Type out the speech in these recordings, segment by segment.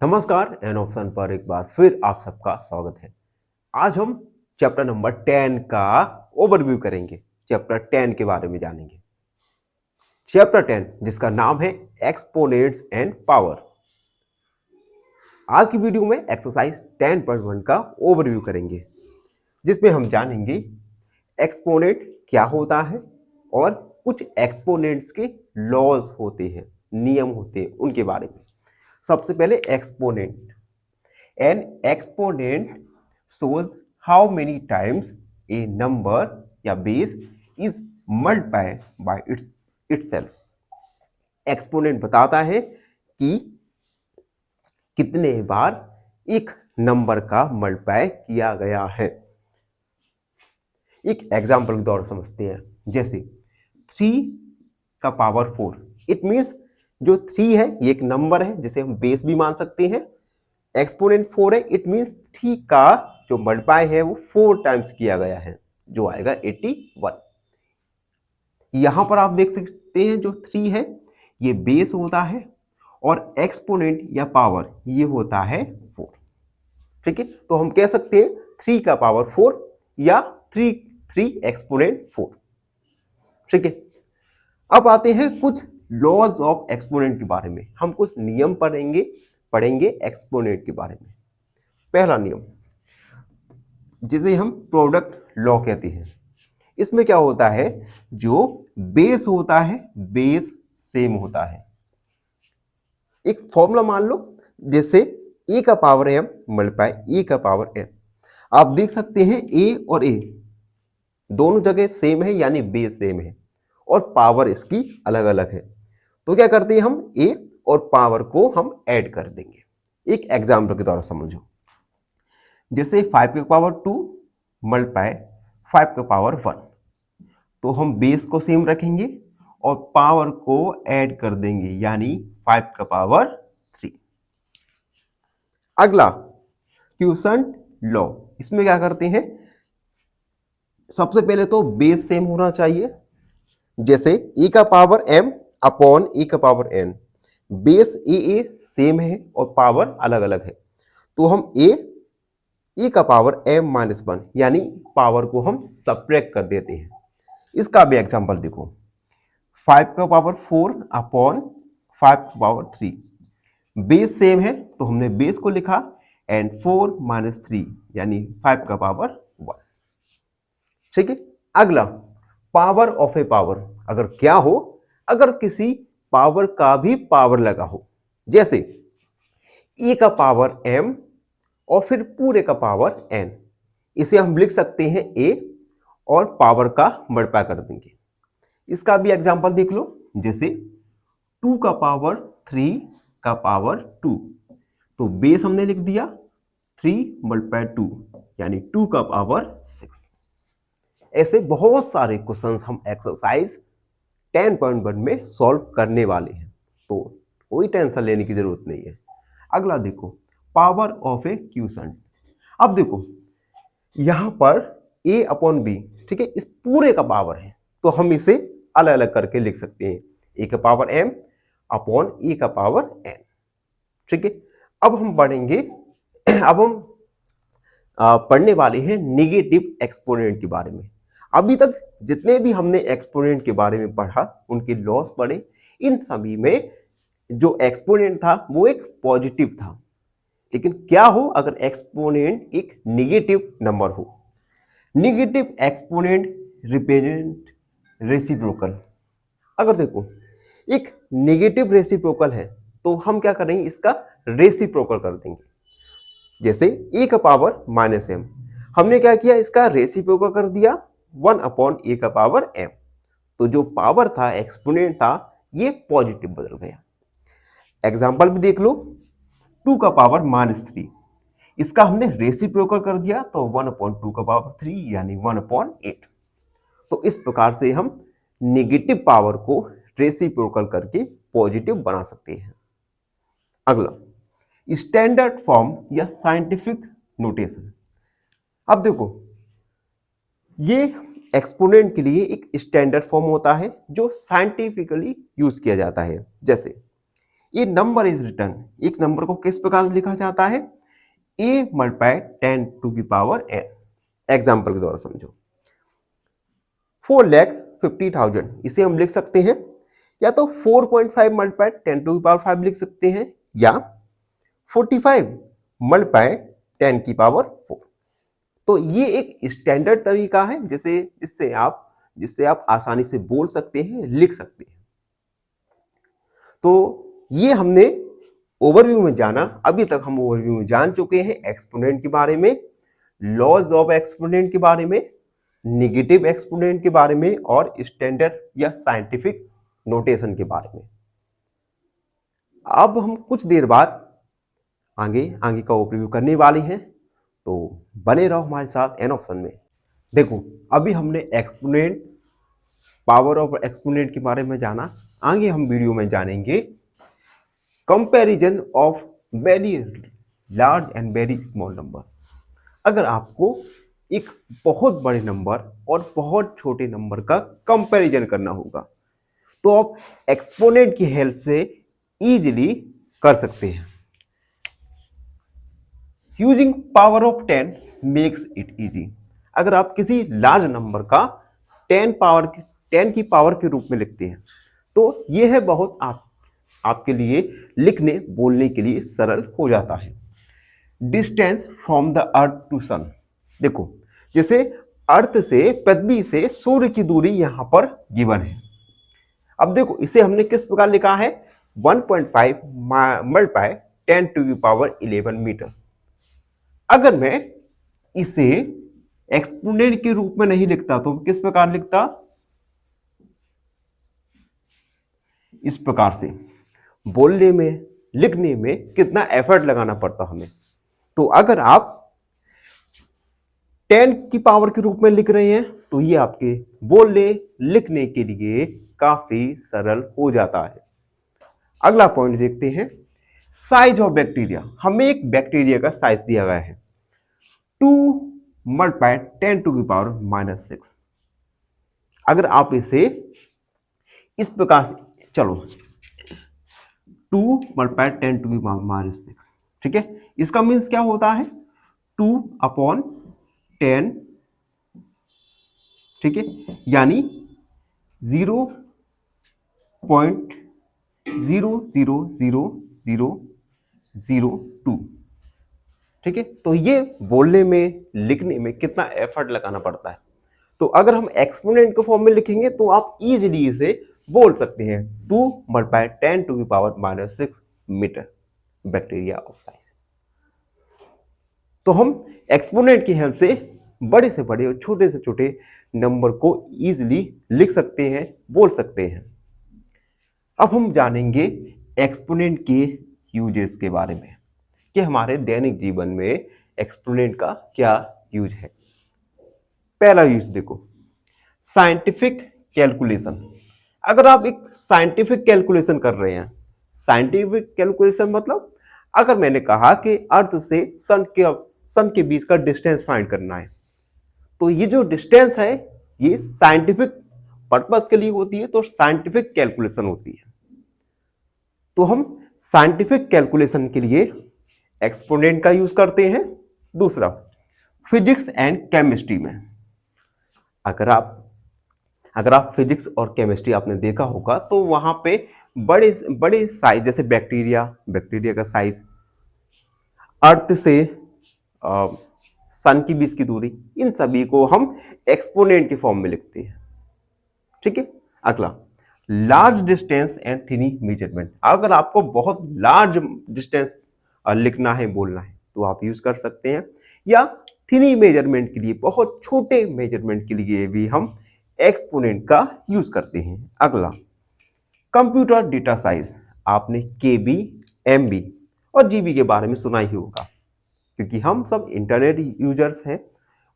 नमस्कार an option पर एक बार फिर आप सबका स्वागत है। आज हम चैप्टर नंबर 10 का ओवरव्यू करेंगे। चैप्टर 10 के बारे में जानेंगे। चैप्टर 10 जिसका नाम है एक्सपोनेंट्स एंड पावर। आज की वीडियो में एक्सरसाइज 10.1 का ओवरव्यू करेंगे, जिसमें हम जानेंगे एक्सपोनेंट क्या होता है और कुछ एक्सपोनेंट्स के लॉज होते हैं, नियम होते हैं, उनके बारे में। सबसे पहले exponent. N exponent shows how many times a number या base is multiplied by itself। Exponent बताता है कि कितने बार एक नंबर का मल्टीप्लाई किया गया है। एक एग्जांपल के द्वारा समझते हैं, जैसे 3 का पावर 4। इट मीन्स जो 3 है ये एक नंबर है जिसे हम बेस भी मान सकते हैं। एक्सपोनेंट 4 है, इट मीन्स 3 का जो मल्टीप्लाई है वो 4 टाइम्स किया गया है, जो आएगा 81। यहां पर आप देख सकते हैं जो 3 है ये बेस होता है और एक्सपोनेंट या पावर ये होता है 4। ठीक है, तो हम कह सकते हैं 3 का पावर 4 या 3 एक्सपोनेंट 4। ठीक है, अब आते हैं कुछ लॉज ऑफ एक्सपोनेंट के बारे में। हम कुछ नियम पढ़ेंगे एक्सपोनेंट के बारे में। पहला नियम जिसे हम प्रोडक्ट लॉ कहते हैं, इसमें क्या होता है, जो बेस होता है बेस सेम होता है। एक फॉर्मूला मान लो, जैसे a का पावर m मल्टीप्लाई a का पावर n। आप देख सकते हैं a और a दोनों जगह सेम है, यानी बेस सेम है और पावर इसकी अलग अलग है। तो क्या करते हैं, हम a और पावर को हम ऐड कर देंगे। एक एग्जाम्पल के द्वारा समझो, जैसे 5 का पावर 2 मल्टीप्लाई 5 का पावर 1। तो हम बेस को सेम रखेंगे और पावर को ऐड कर देंगे, यानी 5 का पावर 3। अगला क्वोशंट लॉ, इसमें क्या करते हैं, सबसे पहले तो बेस सेम होना चाहिए। जैसे a का पावर m अपॉन a का power n, base a same है और पावर अलग अलग है। तो हम a का पावर m माइनस 1, यानी पावर को हम सब्ट्रैक्ट कर देते हैं। इसका भी एग्जांपल देखो, 5 का पावर 4 अपॉन 5 का पावर 3। बेस सेम है तो हमने बेस को लिखा एंड 4 माइनस 3 यानी 5 का पावर 1। ठीक है, अगला पावर ऑफ ए पावर। अगर क्या हो, अगर किसी पावर का भी पावर लगा हो, जैसे a का पावर m और फिर पूरे का पावर n, इसे हम लिख सकते हैं a और पावर का मल्टीप्लाई कर देंगे। इसका भी एग्जांपल देख लो, जैसे 2 का पावर 3 का पावर 2। तो बेस हमने लिख दिया 3 मल्टीप्लाई 2 यानी 2 का पावर 6। ऐसे बहुत सारे क्वेश्चंस हम एक्सरसाइज 10.1 में सॉल्व करने वाले हैं, तो कोई टेंशन लेने की जरूरत नहीं है। अगला देखो, पावर ऑफ ए क्वोशंट। अब देखो यहां पर a अपॉन b, ठीक है, इस पूरे का पावर है, तो हम इसे अलग अलग करके लिख सकते हैं, a का पावर m अपॉन a का पावर n। ठीक है, अब हम पढ़ेंगे अब हम पढ़ने वाले हैं नेगेटिव एक्सपोनेंट के बारे में। अभी तक जितने भी हमने एक्सपोनेंट के बारे में पढ़ा, उनके लॉस पढ़े, इन सभी में जो एक्सपोनेंट था वो एक पॉजिटिव था। लेकिन क्या हो अगर एक्सपोनेंट एक नेगेटिव नंबर हो? Negative exponent represent reciprocal. अगर देखो एक नेगेटिव रेसिप्रोकल है तो हम क्या करेंगे, इसका रेसिप्रोकल कर देंगे। जैसे a का पावर माइनस m, हमने क्या किया, इसका रेसिप्रोकल कर दिया 1 अपॉन a का पावर m। तो जो पावर था, एक्सपोनेंट था, ये पॉजिटिव बदल गया। एग्जाम्पल भी देख लो, 2 का पावर माइनस 3, इसका हमने रेसिप्रोकल कर दिया तो 1 अपॉन 2 का पावर 3 यानी 1 अपॉन 8। तो इस प्रकार से हम नेगेटिव पावर को रेसिप्रोकल करके पॉजिटिव बना सकते हैं। अगला स्टैंडर्ड फॉर्म या साइंटिफिक नोटेशन। अब देखो ये एक्सपोनेंट के लिए एक स्टैंडर्ड फॉर्म होता है जो साइंटिफिकली यूज किया जाता है। जैसे ए नंबर इज रिटर्न, एक नंबर को किस प्रकार लिखा जाता है, a multiply 10 to the power n। Example के द्वारा समझो, 4,50,000 इसे हम लिख सकते हैं या तो 4.5 मल्टीप्लाई 10 टू द पावर 5 लिख सकते हैं, या 45 मल्टीप्लाई 10 की पावर 4। तो ये एक स्टैंडर्ड तरीका है जिससे आप आसानी से बोल सकते हैं, लिख सकते हैं। तो ये हमने ओवरव्यू में जाना। अभी तक हम ओवरव्यू में जान चुके हैं एक्सपोनेंट के बारे में, लॉज ऑफ एक्सपोनेंट के बारे में, नेगेटिव एक्सपोनेंट के बारे में और स्टैंडर्ड या साइंटिफिक नोटेशन के बारे में। अब हम कुछ देर बाद आगे का ओवरव्यू करने वाले हैं, तो बने रहो हमारे साथ एन ऑप्शन में। देखो, अभी हमने एक्सपोनेंट, पावर ऑफ एक्सपोनेंट के बारे में जाना। आगे हम वीडियो में जानेंगे comparison of very large and very small number. अगर आपको एक बहुत बड़े नंबर और बहुत छोटे नंबर का कंपैरिजन करना होगा तो आप एक्सपोनेंट की हेल्प से इजीली कर सकते हैं। Using power of 10 makes it easy. अगर आप किसी लार्ज नंबर का 10 की पावर के रूप में लिखते हैं तो यह है बहुत आपके लिए लिखने बोलने के लिए सरल हो जाता है। Distance from the earth to sun, देखो जैसे अर्थ से, पृथ्वी से सूर्य की दूरी यहां पर गिवन है। अब देखो इसे हमने किस प्रकार लिखा है, 1.5 multiply 10 to the power 11 metre. अगर मैं इसे एक्सपोनेंट के रूप में नहीं लिखता तो किस प्रकार लिखता, इस प्रकार से। बोलने में, लिखने में कितना एफर्ट लगाना पड़ता हमें। तो अगर आप 10 की पावर के रूप में लिख रहे हैं तो ये आपके बोलने, लिखने के लिए काफी सरल हो जाता है। अगला पॉइंट देखते हैं, साइज ऑफ बैक्टीरिया। हमें एक बैक्टीरिया का साइज दिया गया है 2 मल्टीप्लाई 10 टू द पावर -6। अगर आप इसे इस प्रकार से, चलो 2 मल्टीप्लाई 10 टू द पावर -6, ठीक है। इसका मीन्स क्या होता है, 2/10, ठीक है, यानी 0.0000002, ठीक है। तो ये बोलने में, लिखने में कितना एफर्ट लगाना पड़ता है। तो अगर हम एक्सपोनेंट के फॉर्म में लिखेंगे तो आप इजीली इसे बोल सकते हैं 2 multiply 10 to the power -6 metre bacteria of size. तो हम एक्सपोनेंट की हेल्प से बड़े से बड़े और छोटे से छोटे नंबर को इजीली लिख सकते हैं, बोल सकते हैं। अब हम जानेंगे एक्सपोनेंट के यूजेस के बारे में कि हमारे दैनिक जीवन में एक्सपोनेंट का क्या यूज है। पहला यूज देखो, साइंटिफिक कैलकुलेशन। अगर आप एक साइंटिफिक कैलकुलेशन कर रहे हैं, साइंटिफिक कैलकुलेशन मतलब अगर मैंने कहा कि अर्थ से सन के बीच का डिस्टेंस फाइंड करना है, तो ये जो डिस्टेंस है ये साइंटिफिक पर्पस के लिए होती है, तो साइंटिफिक कैलकुलेशन होती है। तो हम साइंटिफिक कैलकुलेशन के लिए एक्सपोनेंट का यूज करते हैं। दूसरा, फिजिक्स एंड केमिस्ट्री में अगर आप फिजिक्स और केमिस्ट्री आपने देखा होगा तो वहां पे बड़े बड़े साइज, जैसे बैक्टीरिया का साइज, अर्थ से सन के बीच की दूरी, इन सभी को हम एक्सपोनेंट के फॉर्म में लिखते हैं, ठीक है। अगला, लार्ज डिस्टेंस एंड थिनी मेजरमेंट। अगर आपको बहुत लार्ज डिस्टेंस लिखना है, बोलना है, तो आप यूज कर सकते हैं, या थिनी मेजरमेंट के लिए, बहुत छोटे मेजरमेंट के लिए भी हम एक्सपोनेंट का यूज करते हैं। अगला, कंप्यूटर डेटा साइज। आपने केबी, एमबी और जीबी के बारे में सुना ही होगा, क्योंकि हम सब इंटरनेट यूजर्स हैं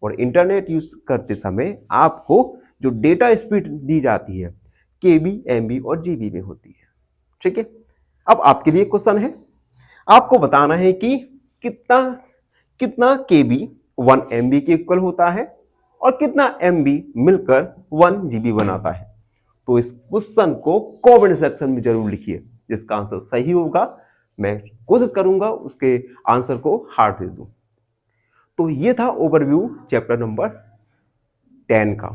और इंटरनेट यूज करते समय आपको जो डेटा स्पीड दी जाती है केबी, एमबी और जीबी में होती है, ठीक है। अब आपके लिए क्वेश्चन है, आपको बताना है कि कितना केबी 1 एमबी के इक्वल होता है और कितना एमबी मिलकर 1 जीबी बनाता है। तो इस क्वेश्चन को कमेंट सेक्शन में जरूर लिखिए। जिसका आंसर सही होगा मैं कोशिश करूंगा उसके आंसर को हार्ड दे दूं। तो ये था ओवरव्यू चैप्टर नंबर 10 का।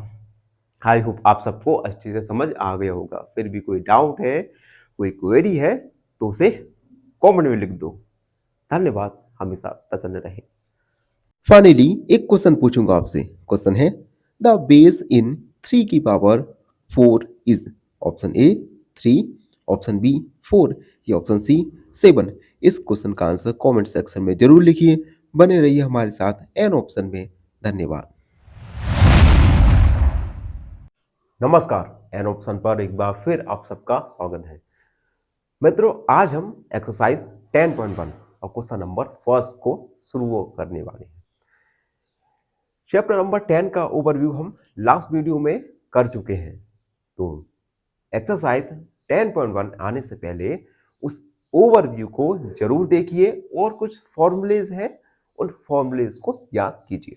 आई होप आप सबको अच्छे से समझ आ गया होगा। फिर भी कोई डाउट है, कोई क्वेरी है तो उसे कमेंट में लिख दो। धन्यवाद, हमेशा प्रसन्न रहे। फाइनली एक क्वेश्चन पूछूंगा आपसे। क्वेश्चन है द बेस इन 3 की power 4 is option A 3, option B 4 या ऑप्शन सी 7। इस क्वेश्चन का आंसर कमेंट सेक्शन में जरूर लिखिए। बने रहिए हमारे साथ एन ऑप्शन में। धन्यवाद। नमस्कार, एन ऑप्शन पर एक बार फिर आप सबका स्वागत है। मित्रों, आज हम एक्सरसाइज 10.1 और क्वेश्चन नंबर फर्स्ट को शुरू करने वाले हैं। चैप्टर नंबर 10 का ओवरव्यू हम लास्ट वीडियो में कर चुके हैं। तो एक्सरसाइज 10.1 आने से पहले उस ओवरव्यू को जरूर देखिए और कुछ फॉर्मूलेज हैं, उन फॉर्मूलेज को याद कीजिए।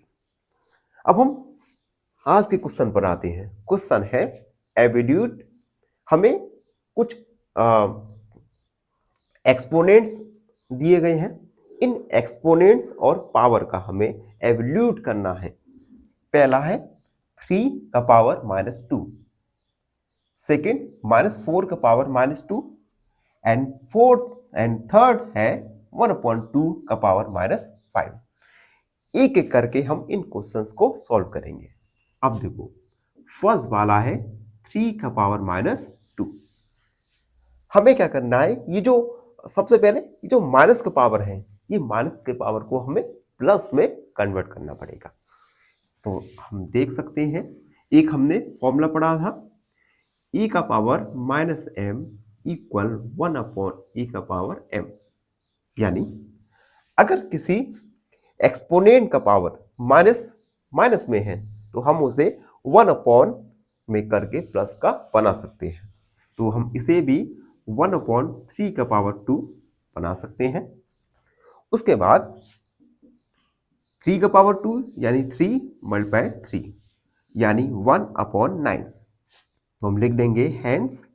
अब हम आज के क्वेश्चन पर आते हैं। क्वेश्चन है एब्सोल्यूट। हमें कुछ एक्सपोनेंट्स दिए गए हैं। इन एक्सपोनेंट्स और पावर का हमें एब्सोल्यूट करना है। पहला है 3 का पावर -2, सेकेंड -4 का पावर -2 एंड थर्ड है 1/2 का पावर -5। एक एक करके हम इन क्वेश्चंस को सॉल्व करेंगे। अब देखो, फर्स्ट वाला है 3 का पावर -2। हमें क्या करना है, ये जो सबसे पहले ये जो माइनस का पावर है, ये माइनस के पावर को हमें प्लस में कन्वर्ट करना पड़ेगा। तो हम देख सकते हैं, एक हमने फॉर्मूला पढ़ा था e का पावर -m इक्वल 1/e का पावर m। यानी अगर किसी एक्सपोनेंट का पावर माइनस में है तो हम उसे 1 में करके प्लस का बना सकते हैं। तो हम इसे भी 1/3 का पावर 2 बना सकते हैं। उसके बाद 3 का पावर 2 यानी 3 मल्टीप्लाई 3 यानी 1/9। तो हम लिख देंगे हेंस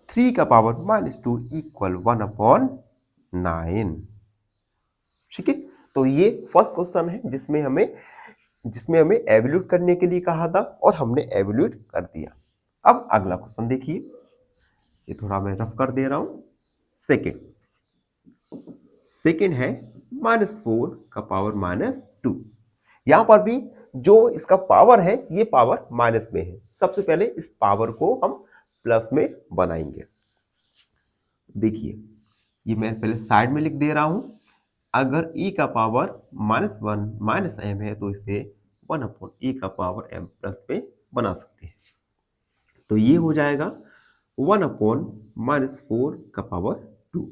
3 का पावर -2 इक्वल 1/9। ठीक है, तो ये फर्स्ट क्वेश्चन है जिसमें हमें एब्सोल्यूट करने के लिए कहा था और हमने एब्सोल्यूट कर दिया। अब अगला क्वेश्चन देखिए, ये थोड़ा मैं रफ कर दे रहा हूं। सेकेंड है -4 का पावर -2। यहां पर भी जो इसका पावर है ये पावर माइनस में है। सबसे पहले इस पावर को हम प्लस में बनाएंगे। देखिए, ये मैं पहले साइड में लिख दे रहा हूं। अगर e का पावर -1 -m है तो इसे 1/e का पावर m प्लस में बना सकते हैं। तो ये हो जाएगा 1/-4 का पावर 2।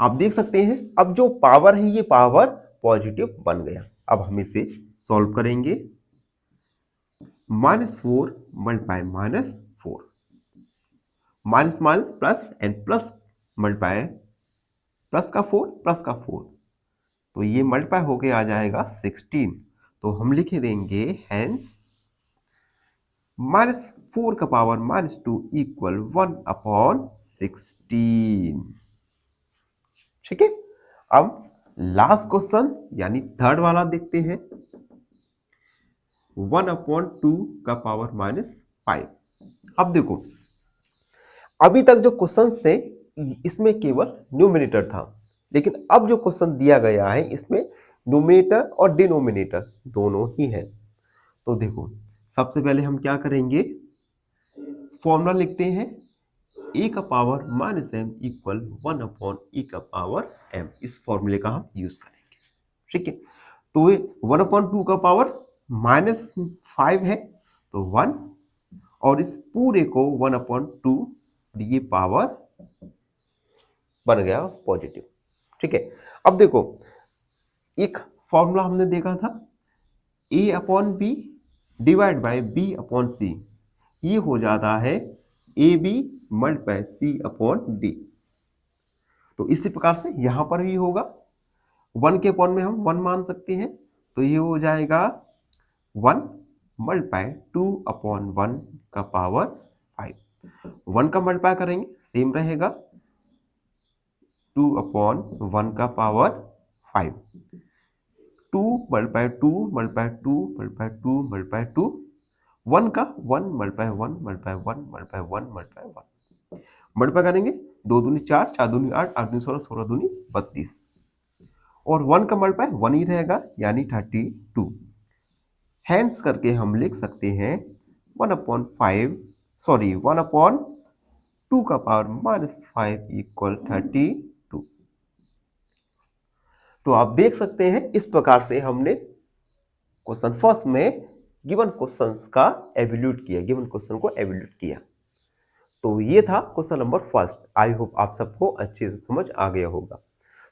आप देख सकते हैं अब जो पावर है ये पावर पॉजिटिव बन गया। अब हम इसे सॉल्व करेंगे। -4 multiply -4, minus minus plus and plus multiply plus का 4, तो ये मल्टीप्लाई होके आ जाएगा 16। तो हम लिख देंगे हेंस -4 का पावर -2 इक्वल 1/16। ठीक है, अब लास्ट क्वेश्चन यानी थर्ड वाला देखते हैं। 1/2 का पावर -5। अब देखो, अभी तक जो क्वेश्चंस थे इसमें केवल न्यूमरेटर था, लेकिन अब जो क्वेश्चन दिया गया है इसमें न्यूमरेटर और डिनोमिनेटर दोनों ही है। तो देखो, सबसे पहले हम क्या करेंगे, फॉर्मूला लिखते हैं a का पावर -m इक्वल 1/e का पावर m। इस फॉर्मूले का हम यूज करेंगे। ठीक है, तो ये 1/2 का पावर -5 है तो 1, और इस पूरे को 1/2 ये पावर बन गया पॉजिटिव। ठीक है, अब देखो, एक फॉर्मूला हमने देखा था a/b डिवाइड बाय b/c। ये हो जाता है ab मल्टीप्लाई c/d। तो इसी प्रकार से यहां पर भी होगा। 1 के अपॉन में हम 1 मान सकते हैं, तो ये हो जाएगा 1 मल्टीप्लाई 2/1 का पावर 5। 1 का मल्टीप्लाई करेंगे सेम रहेगा 2 अपॉन 1 का power 5, 2 multiply 2 multiply 2 multiply 2 multiply 2, 1 का 1 multiply 1 multiply 1 multiply 1 multiply 1, multiply करेंगे 2 दूनी 4, 4 दूनी 8, 8 दूनी 16, 16 दूनी 32, और 1 का मल्टीप्लाई 1 ही रहेगा यानी 32। हैंस करके हम लिख सकते हैं 1 अपॉन 2 का पावर -5 इक्वल 32। तो आप देख सकते हैं इस प्रकार से हमने क्वेश्चन फर्स्ट में गिवन क्वेश्चंस का एवल्यूट किया, गिवन क्वेश्चन को एवल्यूट किया। तो ये था question number first. I hope आप सबको अच्छे से समझ आ गया होगा।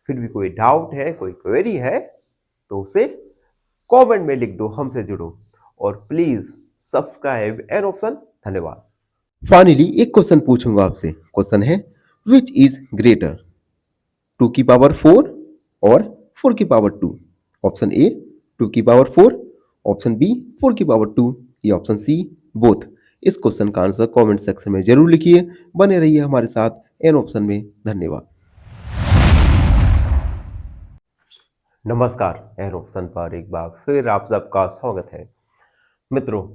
फिर भी कोई डाउट है, कोई क्वेरी है तो उसे कमेंट में लिख दो, हमसे जुड़ो और प्लीज सब्सक्राइब एंड ऑप्शन। धन्यवाद। फाइनली एक क्वेश्चन पूछूंगा आपसे। क्वेश्चन है विच इज ग्रेटर 2 की पावर 4 और 4 की पावर 2? ऑप्शन ए 2 की पावर 4, ऑप्शन बी 4 की पावर 2 या ऑप्शन सी बोथ। इस क्वेश्चन का आंसर कमेंट सेक्शन में जरूर लिखिए। बने रहिए हमारे साथ एन ऑप्शन में। धन्यवाद। नमस्कार, एन ऑप्शन पर एक बार फिर आप सबका स्वागत है। मित्रों,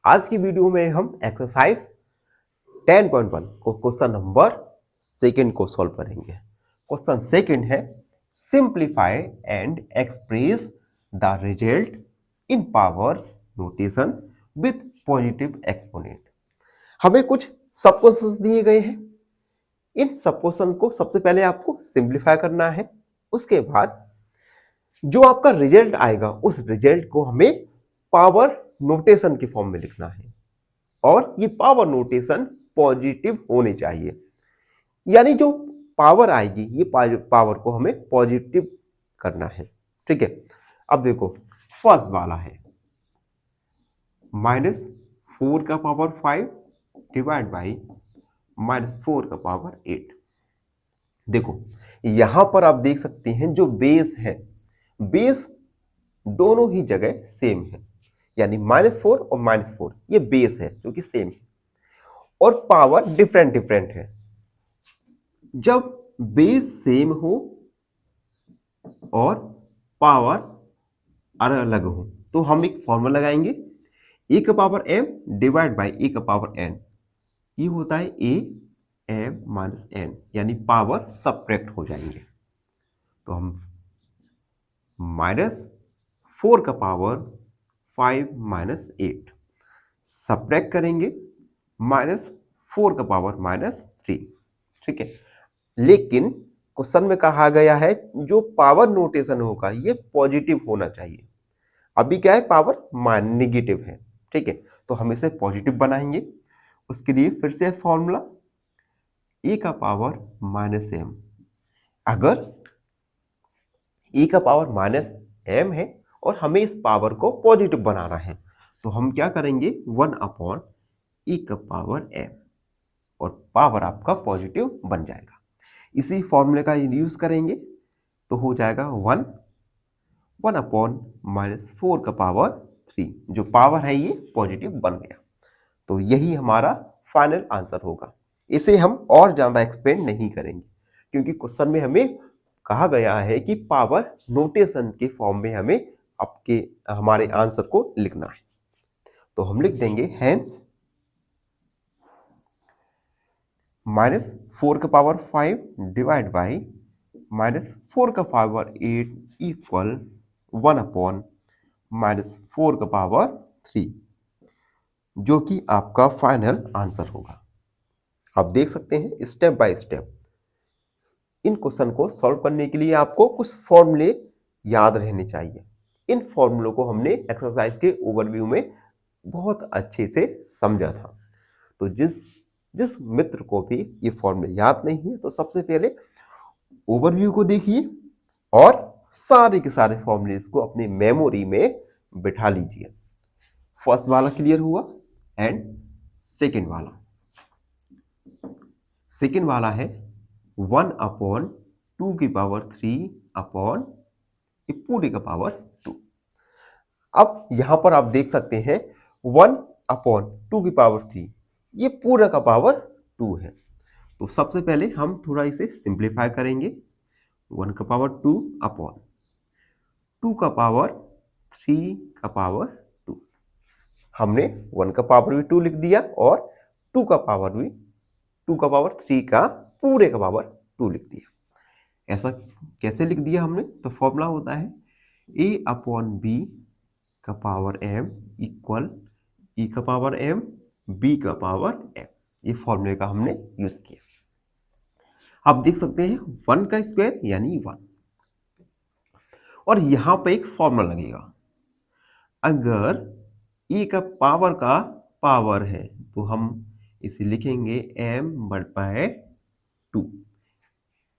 आज की वीडियो में हम एक्सरसाइज 10.1 को क्वेश्चन नंबर सेकंड को सॉल्व करेंगे। क्वेश्चन सेकंड है simplify and express the result in power notation with positive exponent. हमें कुछ सब क्वेश्चंस दिए गए हैं। इन सब क्वेश्चन को सबसे पहले आपको सिंप्लीफाई करना है। उसके बाद जो आपका रिजल्ट आएगा उस रिजल्ट को हमें पावर नोटेशन की फॉर्म में लिखना है, और ये पावर नोटेशन पॉजिटिव होनी चाहिए। यानी जो पावर आएगी ये पावर को हमें पॉजिटिव करना है। ठीक है, अब देखो फर्स्ट वाला है -4 का पावर 5 डिवाइड बाई -4 का पावर 8। देखो यहां पर आप देख सकते हैं जो बेस है, बेस दोनों ही जगह सेम है, यानी -4 और -4 ये बेस है जो कि सेम है, और पावर डिफरेंट डिफरेंट है। जब बेस सेम हो और पावर अलग अलग हो तो हम एक फॉर्मूला लगाएंगे, ए का पावर m डिवाइड बाई ए का पावर n। ये होता है a m माइनस n, यानी पावर सब्ट्रैक्ट हो जाएंगे। तो हम -4 का पावर 5 माइनस 8 सब्ट्रैक्ट करेंगे -4 का पावर -3। ठीक है, लेकिन क्वेश्चन में कहा गया है जो पावर नोटेशन होगा ये पॉजिटिव होना चाहिए। अभी क्या है, पावर नेगेटिव है। ठीक है, तो हम इसे पॉजिटिव बनाएंगे। उसके लिए फिर से फॉर्मूला ए का पावर -m। अगर ए का पावर -m है और हमें इस पावर को पॉजिटिव बनाना है तो हम क्या करेंगे, 1 अपॉन ए का पावर m, और पावर आपका पॉजिटिव बन जाएगा। इसी फॉर्मूले का यूज करेंगे तो हो जाएगा 1 अपॉन -4 का पावर 3। जो पावर है ये पॉजिटिव बन गया। तो यही हमारा फाइनल आंसर होगा। इसे हम और ज्यादा एक्सपेंड नहीं करेंगे क्योंकि क्वेश्चन में हमें कहा गया है कि पावर नोटेशन के फॉर्म में हमें हमारे आंसर को लिखना है। तो हम लिख देंगे हैंस -4 का पावर 5 डिवाइड बाई -4 का पावर 8 इक्वल 1 अपॉन -4 का पावर 3, जो कि आपका फाइनल आंसर होगा। आप देख सकते हैं step by step in question को सॉल्व करने के लिए आपको कुछ फॉर्मूले याद रहने चाहिए। इन फॉर्मूलों को हमने एक्सरसाइज के ओवरव्यू में बहुत अच्छे से समझा था। तो जिस मित्र को भी ये फॉर्मूले याद नहीं है तो सबसे पहले ओवरव्यू को देखिए और सारे के सारे फॉर्मूलेस को अपनी मेमोरी में बिठा लीजिए। फर्स्ट वाला क्लियर हुआ एंड सेकेंड वाला है 1 अपॉन 2 की पावर 3 अपॉन पूरी का पावर 2। अब यहां पर आप देख सकते हैं 1 अपॉन 2 की पावर 3, ये पूरा का पावर 2 है। तो सबसे पहले हम थोड़ा इसे सिंप्लीफाई करेंगे। 1 का पावर 2 अपॉन 2 का पावर 3 का पावर 2। हमने 1 का पावर भी 2 लिख दिया और 2 का पावर भी 2 का पावर 3 का पूरे का पावर 2 लिख दिया। ऐसा कैसे लिख दिया हमने? तो फॉर्मूला होता है a अपॉन बी का पावर m इक्वल e का पावर m b का पावर m। ये फॉर्मूले का हमने यूज किया। आप देख सकते हैं 1 का स्क्वायर यानी 1, और यहां पे एक फॉर्मूला लगेगा। अगर e का पावर है तो हम इसे लिखेंगे m मल्टीप्लाई 2,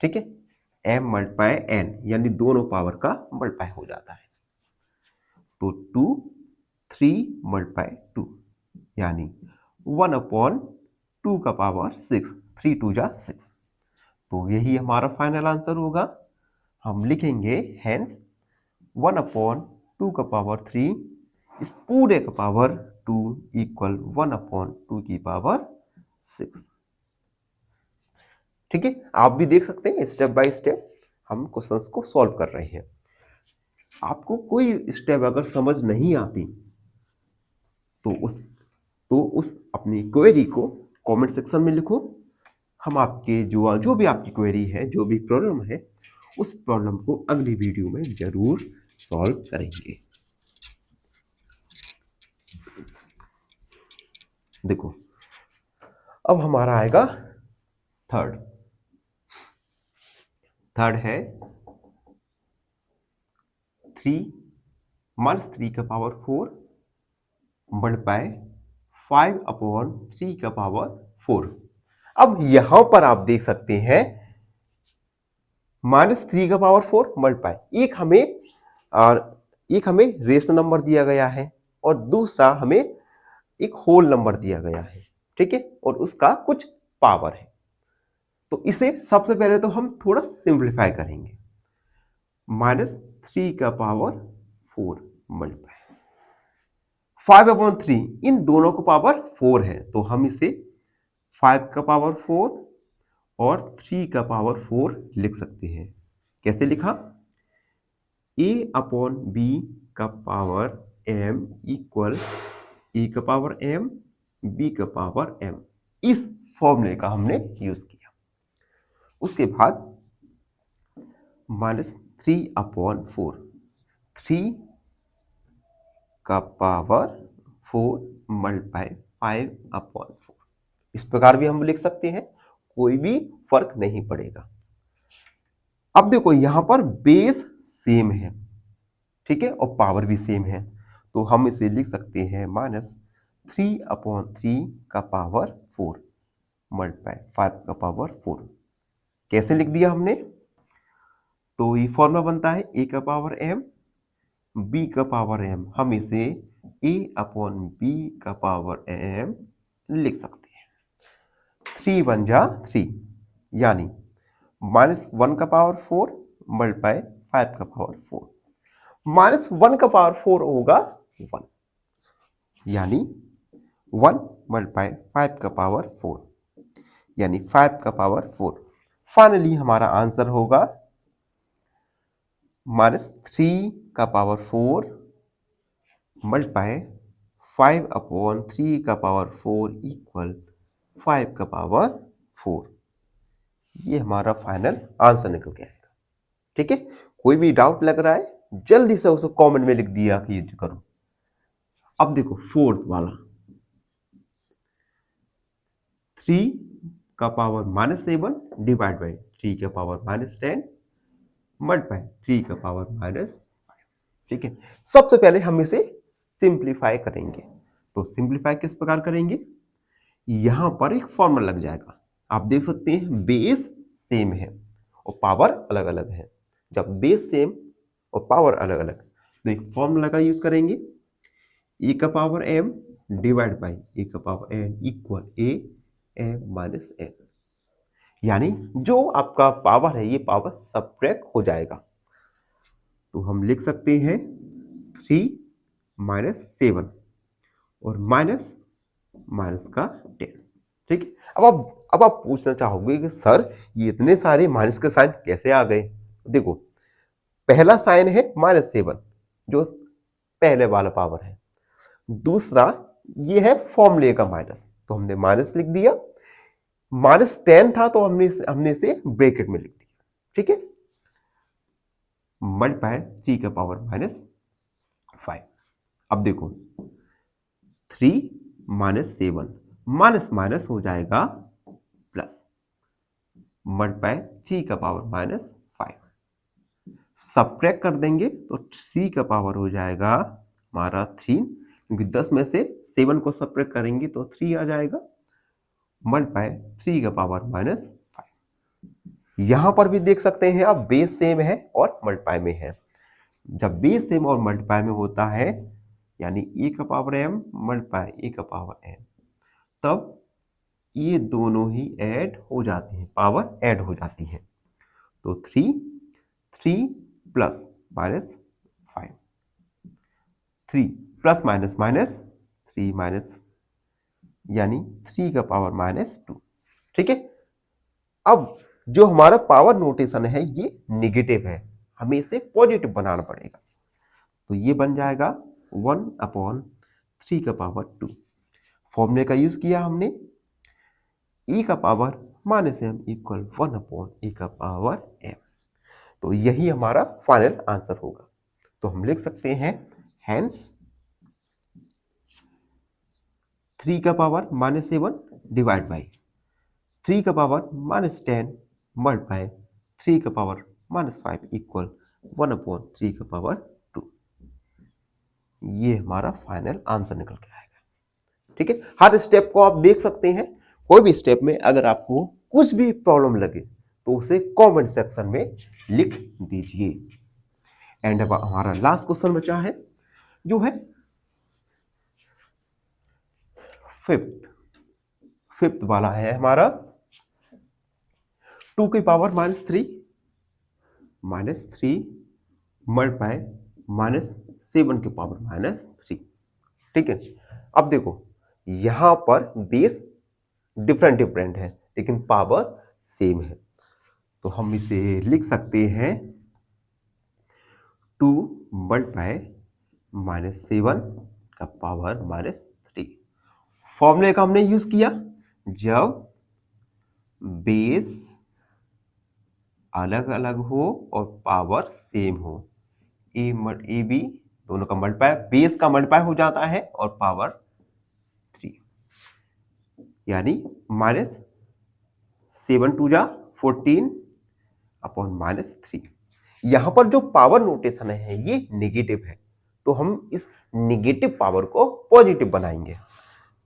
ठीक है, m मल्टीप्लाई n, यानी दोनों पावर का मल्टीप्लाई हो जाता है। तो 2 3 मल्टीप्लाई 2 यानी 1 अपॉन 2 का पावर 6, 3 2 जा 6। तो यही हमारा फाइनल आंसर होगा। हम लिखेंगे हेंस 1 अपॉन 2 का पावर 3 इस पूरे का पावर 2 इक्वल 1 अपॉन 2 की पावर 6। ठीक है, आप भी देख सकते हैं स्टेप बाय स्टेप हम क्वेश्चंस को सॉल्व कर रहे हैं। आपको कोई स्टेप अगर समझ नहीं आती तो उस अपनी क्वेरी को कमेंट सेक्शन में लिखो। हम आपके जो भी आपकी क्वेरी है, जो भी प्रॉब्लम है, उस प्रॉब्लम को अगली वीडियो में जरूर सॉल्व करेंगे। देखो अब हमारा आएगा थर्ड है 3 का पावर 4 मल्टीप्लाई 5 अपॉन 3 का पावर 4। अब यहां पर आप देख सकते हैं -3 का पावर 4 मल्टीप्लाई एक हमें रेशनल नंबर दिया गया है और दूसरा हमें एक होल नंबर दिया गया है, ठीक है, और उसका कुछ पावर है। तो इसे सबसे पहले तो हम थोड़ा सिंप्लीफाई करेंगे। -3 का पावर 4 मल्टीप्लाई 5/3, इन दोनों को पावर 4 है तो हम इसे 5 का पावर 4 और 3 का पावर 4 लिख सकते हैं। कैसे लिखा? a अपॉन b का पावर m इक्वल e का पावर m b का पावर m। इस फॉर्मूले का हमने यूज किया। उसके बाद -3 अपॉन 4, 3 का पावर 4 मल्टीप्लाई 5 अपॉन 4। इस प्रकार भी हम लिख सकते हैं, कोई भी फर्क नहीं पड़ेगा। अब देखो यहां पर बेस सेम है, ठीक है, और पावर भी सेम है, तो हम इसे लिख सकते हैं -3 अपॉन 3 का पावर 4 मल्टीप्लाई 5 का पावर 4। कैसे लिख दिया हमने? तो ये फॉर्मूला बनता है a का पावर m b का पावर m। हम इसे a अपॉन b का पावर m लिख सकते हैं। 3 बन जा 3 यानी -1 का पावर 4 मल्टीप्लाई 5 का पावर 4। -1 का पावर 4 होगा 1 यानी 1 मल्टीप्लाई 5 का पावर 4 यानी 5 का पावर 4। फाइनली हमारा आंसर होगा -3 का पावर 4 मल्टीप्लाई 5 अपॉन 3 का पावर 4 इक्वल 5 का पावर 4। ये हमारा फाइनल आंसर निकल के आएगा। ठीक है, कोई भी डाउट लग रहा है जल्दी से उसे कमेंट में लिख दिया कि करो। अब देखो फोर्थ वाला 3 का पावर -7 डिवाइड बाई 3 का पावर -10 मल्टीप्लाई 3 का पावर -5। ठीक है, सबसे पहले हम इसे सिंप्लीफाई करेंगे। तो सिंप्लीफाई किस प्रकार करेंगे? यहां पर एक फॉर्मूला लग जाएगा। आप देख सकते हैं बेस सेम है और पावर अलग अलग है। जब बेस सेम और पावर अलग अलग तो एक फॉर्मूला का यूज करेंगे, e का power m divide by e का power n equal m minus n। यानी जो आपका पावर है ये पावर सबट्रैक्ट हो जाएगा। तो हम लिख सकते हैं 3 - 7 और माइनस का 10। ठीक है। अब आप पूछना चाहोगे कि सर ये इतने सारे माइनस के साइन कैसे आ गए। देखो, पहला साइन है -7 जो पहले वाला पावर है, दूसरा ये है फॉर्मूले का माइनस, तो हमने माइनस लिख दिया। -10 था तो हमने इसे ब्रैकेट में लिख दिया, ठीक है। मल्टीप्लाई 3 का पावर -5। अब देखो 3 -7 माइनस माइनस हो जाएगा प्लस, मल्टीप्लाई 3 का पावर -5, सब्ट्रैक्ट कर देंगे तो 3 का पावर हो जाएगा हमारा 3, क्योंकि 10 में से 7 को सब्ट्रैक्ट करेंगे तो 3 आ जाएगा, मल्टीप्लाई 3 का पावर -5। यहां पर भी देख सकते हैं आप, बेस सेम है और मल्टीप्लाई में है। जब बेस सेम और मल्टीप्लाई में होता है यानी a का पावर m मल्टीप्लाई a का पावर n, तब ये दोनों ही ऐड हो जाते हैं, पावर ऐड हो जाती है। तो 3 plus -5, 3 plus minus minus 3 minus, यानी 3 का पावर -2, ठीक है। अब जो हमारा पावर नोटेशन है ये नेगेटिव है, हमें इसे पॉजिटिव बनाना पड़ेगा, तो ये बन जाएगा 1/3 का पावर 2। फॉर्मूले का यूज किया हमने, e का पावर -m इक्वल 1/a का पावर m, तो यही हमारा फाइनल आंसर होगा। तो हम लिख सकते हैं हेंस 3 का पावर -7 डिवाइड बाई 3 का पावर -10 मल्टीप्लाई 3 का पावर -5 इक्वल 1/3 का पावर 2। ये हमारा फाइनल आंसर निकल के आएगा, ठीक है। हर स्टेप को आप देख सकते हैं, कोई भी स्टेप में अगर आपको कुछ भी प्रॉब्लम लगे तो उसे कमेंट सेक्शन में लिख दीजिए। एंड अब हमारा लास्ट क्वेश्चन बचा है जो है फिफ्थ वाला है हमारा 2 की पावर -3 मल्टीप्लाई -7 की पावर -3, ठीक है। अब देखो यहां पर बेस डिफरेंट है लेकिन पावर सेम है, तो हम इसे लिख सकते हैं 2 मल्टीप्लाई -7 का पावर -3। फॉर्मूले का हमने यूज किया, जब बेस अलग अलग हो और पावर सेम हो, ए बी दोनों का मल्टीप्लाई, बेस का मल्टीप्लाई हो जाता है और पावर 3, यानी -7 2 जा 14 अपॉन -3। यहां पर जो पावर नोटेशन है ये नेगेटिव है, तो हम इस नेगेटिव पावर को पॉजिटिव बनाएंगे,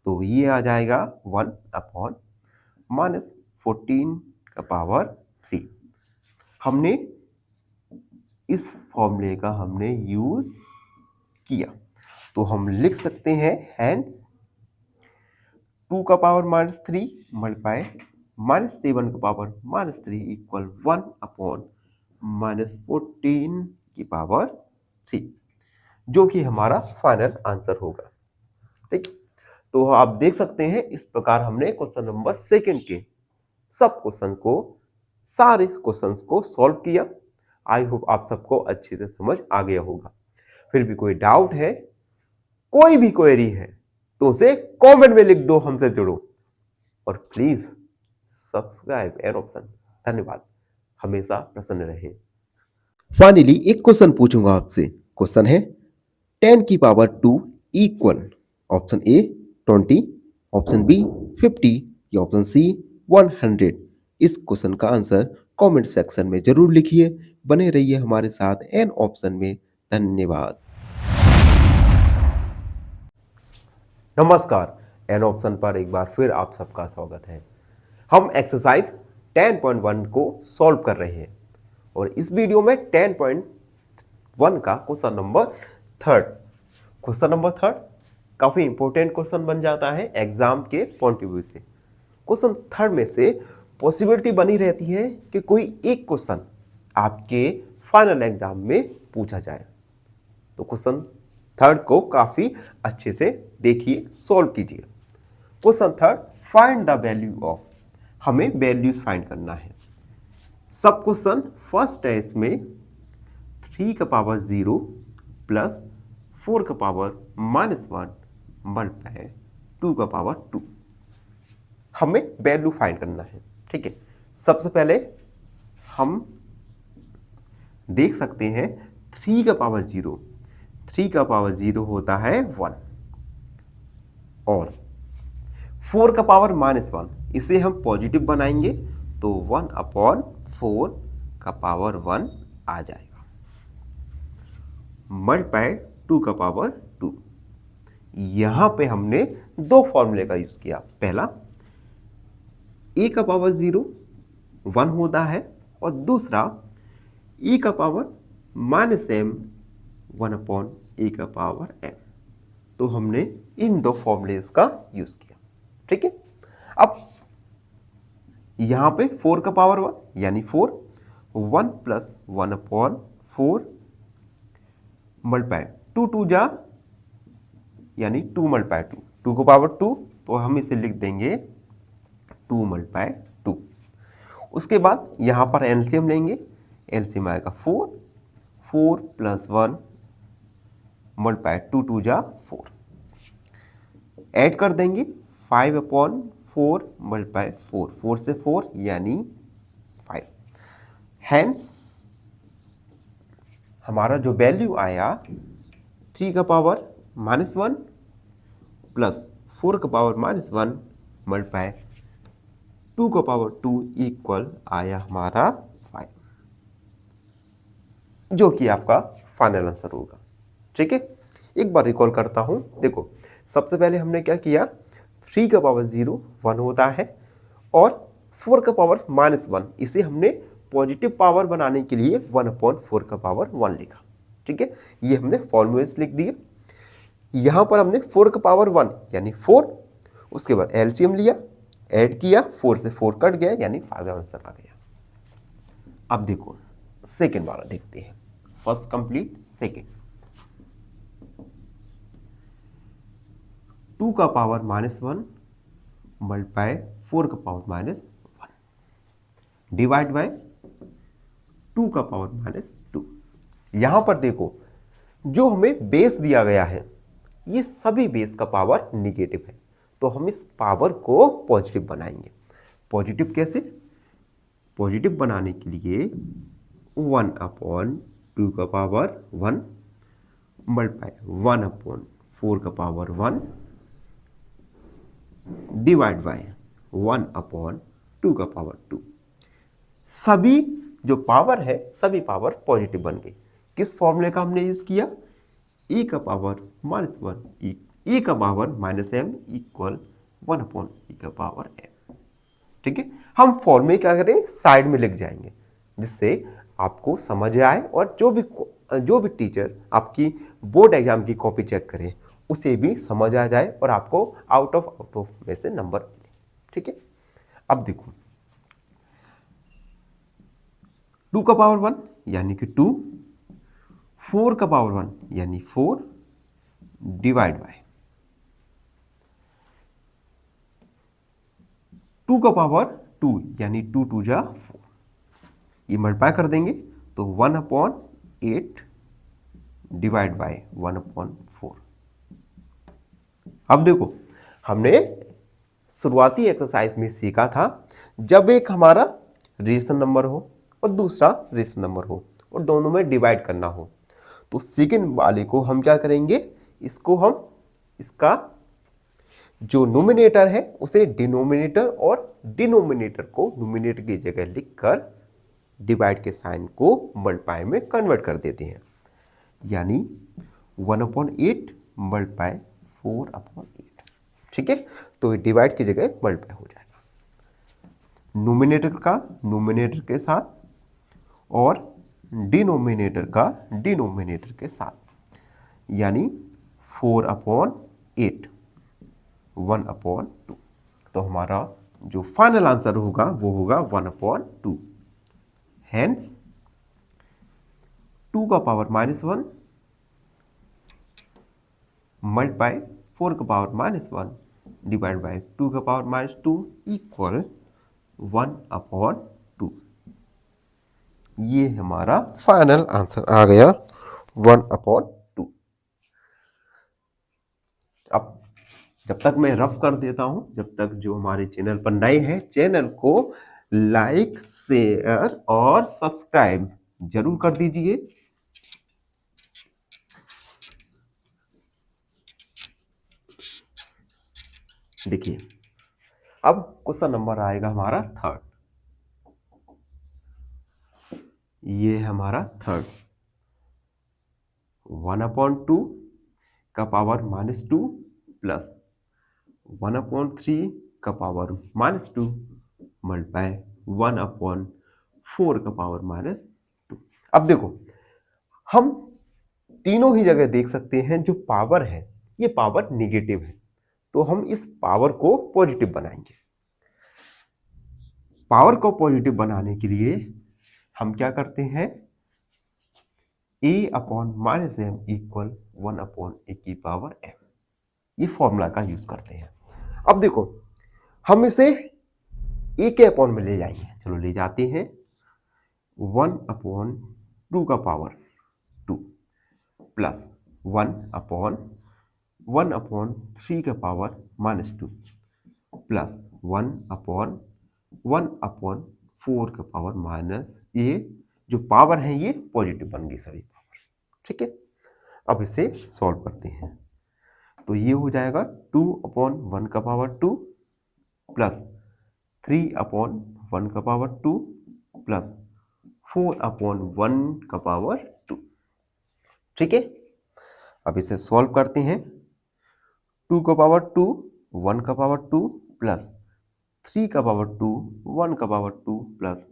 तो ये आ जाएगा 1/-14 का पावर 3। हमने इस फॉर्मूले का हमने यूज किया, तो हम लिख सकते हैं हेंस 2 का पावर -3 मल्टीप्लाई -7 का पावर -3 इक्वल 1/-14 की पावर 3, जो कि हमारा फाइनल आंसर होगा, ठीक। तो आप देख सकते हैं इस प्रकार हमने क्वेश्चन नंबर 2 के सब सारे क्वेश्चंस को सॉल्व किया। आई होप आप सबको अच्छे से समझ आ गया होगा। फिर भी कोई डाउट है, कोई भी क्वेरी है तो उसे कमेंट में लिख दो, हमसे जुड़ो और प्लीज सब्सक्राइब एन ऑप्शन। धन्यवाद, हमेशा प्रसन्न रहे। फाइनली एक क्वेश्चन पूछूंगा आपसे। क्वेश्चन है 10 की power 2 equal option A 20, option B 50 या ऑप्शन सी 100। इस क्वेश्चन का आंसर कमेंट सेक्शन में जरूर लिखिए। बने रहिए हमारे साथ एन ऑप्शन में। धन्यवाद। नमस्कार, एन ऑप्शन पर एक बार फिर आप सबका स्वागत है। हम एक्सरसाइज 10.1 को सॉल्व कर रहे हैं और इस वीडियो में 10.1 का क्वेश्चन नंबर 3 काफी इंपॉर्टेंट क्वेश्चन बन जाता है एग्जाम के पॉइंट ऑफ व्यू से। क्वेश्चन 3 में से पॉसिबिलिटी बनी रहती है कि कोई एक क्वेश्चन आपके फाइनल एग्जाम में पूछा जाए, तो क्वेश्चन 3 को काफी अच्छे से देखिए, सॉल्व कीजिए। Question 3 find the value of, हमें वैल्यूज फाइंड करना है। सब क्वेश्चन फर्स्ट है इसमें 3 का पावर 0 प्लस 4 का पावर -1 मल्टीप्लाई 2 का पावर 2, हमें वैल्यू फाइंड करना है। ठीक है, सबसे पहले हम देख सकते हैं 3 का पावर 0, 3 का पावर 0 होता है 1 और 4 का पावर -1 इसे हम पॉजिटिव बनाएंगे तो 1/4 का पावर 1 आ जाएगा मल्टीप्लाई 2 का पावर 2। यहां पे हमने दो फॉर्मूले का यूज किया। पहला a का पावर 0 1 होता है और दूसरा e का पावर -m 1/a का पावर m। तो हमने इन दो फॉर्मूलेस का यूज किया। ठीक है, अब यहां पे 4 का पावर 1 यानी 4, 1 प्लस 1/4 मल्टीप्लाई 2 2 जा यानी 2 मल्टीप्लाई 2, 2 को पावर 2 तो हम इसे लिख देंगे 2 मल्टीप्लाई 2। उसके बाद यहां पर एलसीएम लेंगे, एलसीएम आएगा 4, 4 प्लस 1 मल्टीप्लाई 2 2 जा 4, ऐड कर देंगे 5/4 मल्टीप्लाई 4, 4 से 4 यानी 5। हैंस हमारा जो वैल्यू आया 3 का पावर -1 प्लस 4 का पावर -1 मल्टीप्लाई 2 का पावर 2 इक्वल आया हमारा 5, जो कि आपका फाइनल आंसर होगा। ठीक है, एक बार रिकॉल करता हूं। देखो, सबसे पहले हमने क्या किया, 3 का पावर 0 1 होता है और 4 का पावर -1 इसे हमने पॉजिटिव पावर बनाने के लिए 1/4 का पावर 1 लिखा। ठीक है, ये हमने फॉर्मूलेस लिख दिए। यहां पर हमने 4 का पावर 1 यानी 4, उसके बाद एलसीएम लिया, ऐड किया, 4 से 4 कट गया यानी 5 आंसर आ गया। अब देखो सेकेंड वाला देखते हैं। फर्स्ट कंप्लीट, सेकेंड 2 का पावर -1 मल्टीप्लाई 4 का पावर -1 डिवाइड बाय 2 का पावर -2। यहां पर देखो जो हमें बेस दिया गया है ये सभी बेस का पावर निगेटिव है, तो हम इस पावर को पॉजिटिव बनाएंगे। पॉजिटिव कैसे? पॉजिटिव बनाने के लिए 1/2 का पावर 1 मल्टीप्लाई 1/4 का पावर 1 डिवाइड बाय 1/2 का पावर 2। सभी जो पावर है सभी पावर पॉजिटिव बन गई। किस फॉर्मूले का हमने यूज किया? e का पावर -1 e का पावर -m इक्वल 1/e का पावर m। ठीक है, हम फॉर्मूले क्या करें, साइड में लिख जाएंगे जिससे आपको समझ आए और जो भी टीचर आपकी बोर्ड एग्जाम की कॉपी चेक करे उसे भी समझ आ जाए और आपको आउट ऑफ में से नंबर मिले। ठीक है, अब देखो 2 का पावर 1 यानी कि 2, 4 का पावर 1 यानी 4 डिवाइड बाय 2 का पावर 2 यानी 2 2 जा 4, ये मल्टीप्लाई कर देंगे तो 1/8 डिवाइड बाय 1/4। अब देखो हमने शुरुआती एक्सरसाइज में सीखा था जब एक हमारा रेशनल नंबर हो और दूसरा रेशनल नंबर हो और दोनों में डिवाइड करना हो, तो सेकंड वाले को हम क्या करेंगे, इसका जो नोमिनेटर है उसे डिनोमिनेटर और डिनोमिनेटर को नोमिनेटर की जगह लिखकर डिवाइड के साइन को मल्टीप्लाई में कन्वर्ट कर देते हैं, यानी 1/8 मल्टीप्लाई 4/8। ठीक है, तो डिवाइड की जगह मल्टीप्लाई हो जाएगा। नोमिनेटर का नोमिनेटर के साथ और डिनोमिनेटर का डिनोमिनेटर के साथ, यानी 4/8 1/2। तो हमारा जो फाइनल आंसर होगा वो होगा 1/2। हेंस 2 का पावर -1 मल्टीप्लाई 4 का पावर -1 डिवाइड बाय 2 का पावर -2 इक्वल 1/2। ये हमारा फाइनल आंसर आ गया 1/2। अब जब तक मैं रफ कर देता हूं, जब तक जो हमारे चैनल पर नए हैं, चैनल को लाइक, शेयर और सब्सक्राइब जरूर कर दीजिए। देखिए, अब क्वेश्चन नंबर आएगा हमारा थर्ड। ये हमारा थर्ड 1/2 का पावर -2 प्लस 1/3 का पावर -2 मल्टीप्लाई 1/4 का पावर -2। अब देखो, हम तीनों ही जगह देख सकते हैं जो पावर है ये पावर निगेटिव है, तो हम इस पावर को पॉजिटिव बनाएंगे। पावर को पॉजिटिव बनाने के लिए हम क्या करते हैं, a/-m इक्वल 1/a⁴ ये फॉर्मूला का यूज करते हैं। अब देखो, हम इसे a के अपॉन में ले जाएंगे, चलो ले जाते हैं। 1/2 का पावर 2 प्लस 1/1/3 का पावर -2 प्लस 1/1/4 का पावर ये जो पावर है ये पॉजिटिव बन गई सभी पावर। ठीक है, अब इसे सॉल्व करते हैं। तो ये हो जाएगा 2/1 का पावर 2 प्लस 3/1 का पावर 2 प्लस 4/1 का पावर 2। ठीक है, अब इसे सॉल्व करते हैं। 2 का पावर 2, 1 का पावर 2 प्लस 3 का पावर 2, 1 का पावर 2 प्लस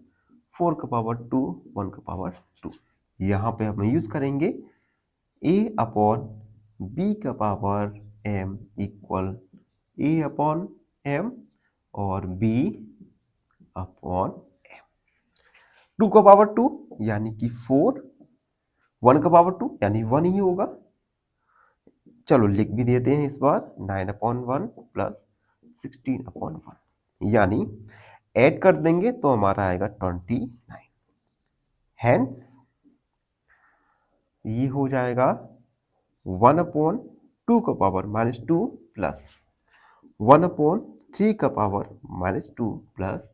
4 का पावर 2, 1 का पावर 2। यहाँ पे हम यूज करेंगे a/b का पावर m इक्वल a/m और b/m। 2 का पावर 2 यानी कि 4, 1 का पावर 2 यानी 1 ही होगा। चलो लिख भी देते हैं इस बार, 9/1 प्लस 16/1 यानी ऐड कर देंगे तो हमारा आएगा 29। हैंस ये हो जाएगा 1/2 का पावर -2 प्लस 1/3 का पावर -2 प्लस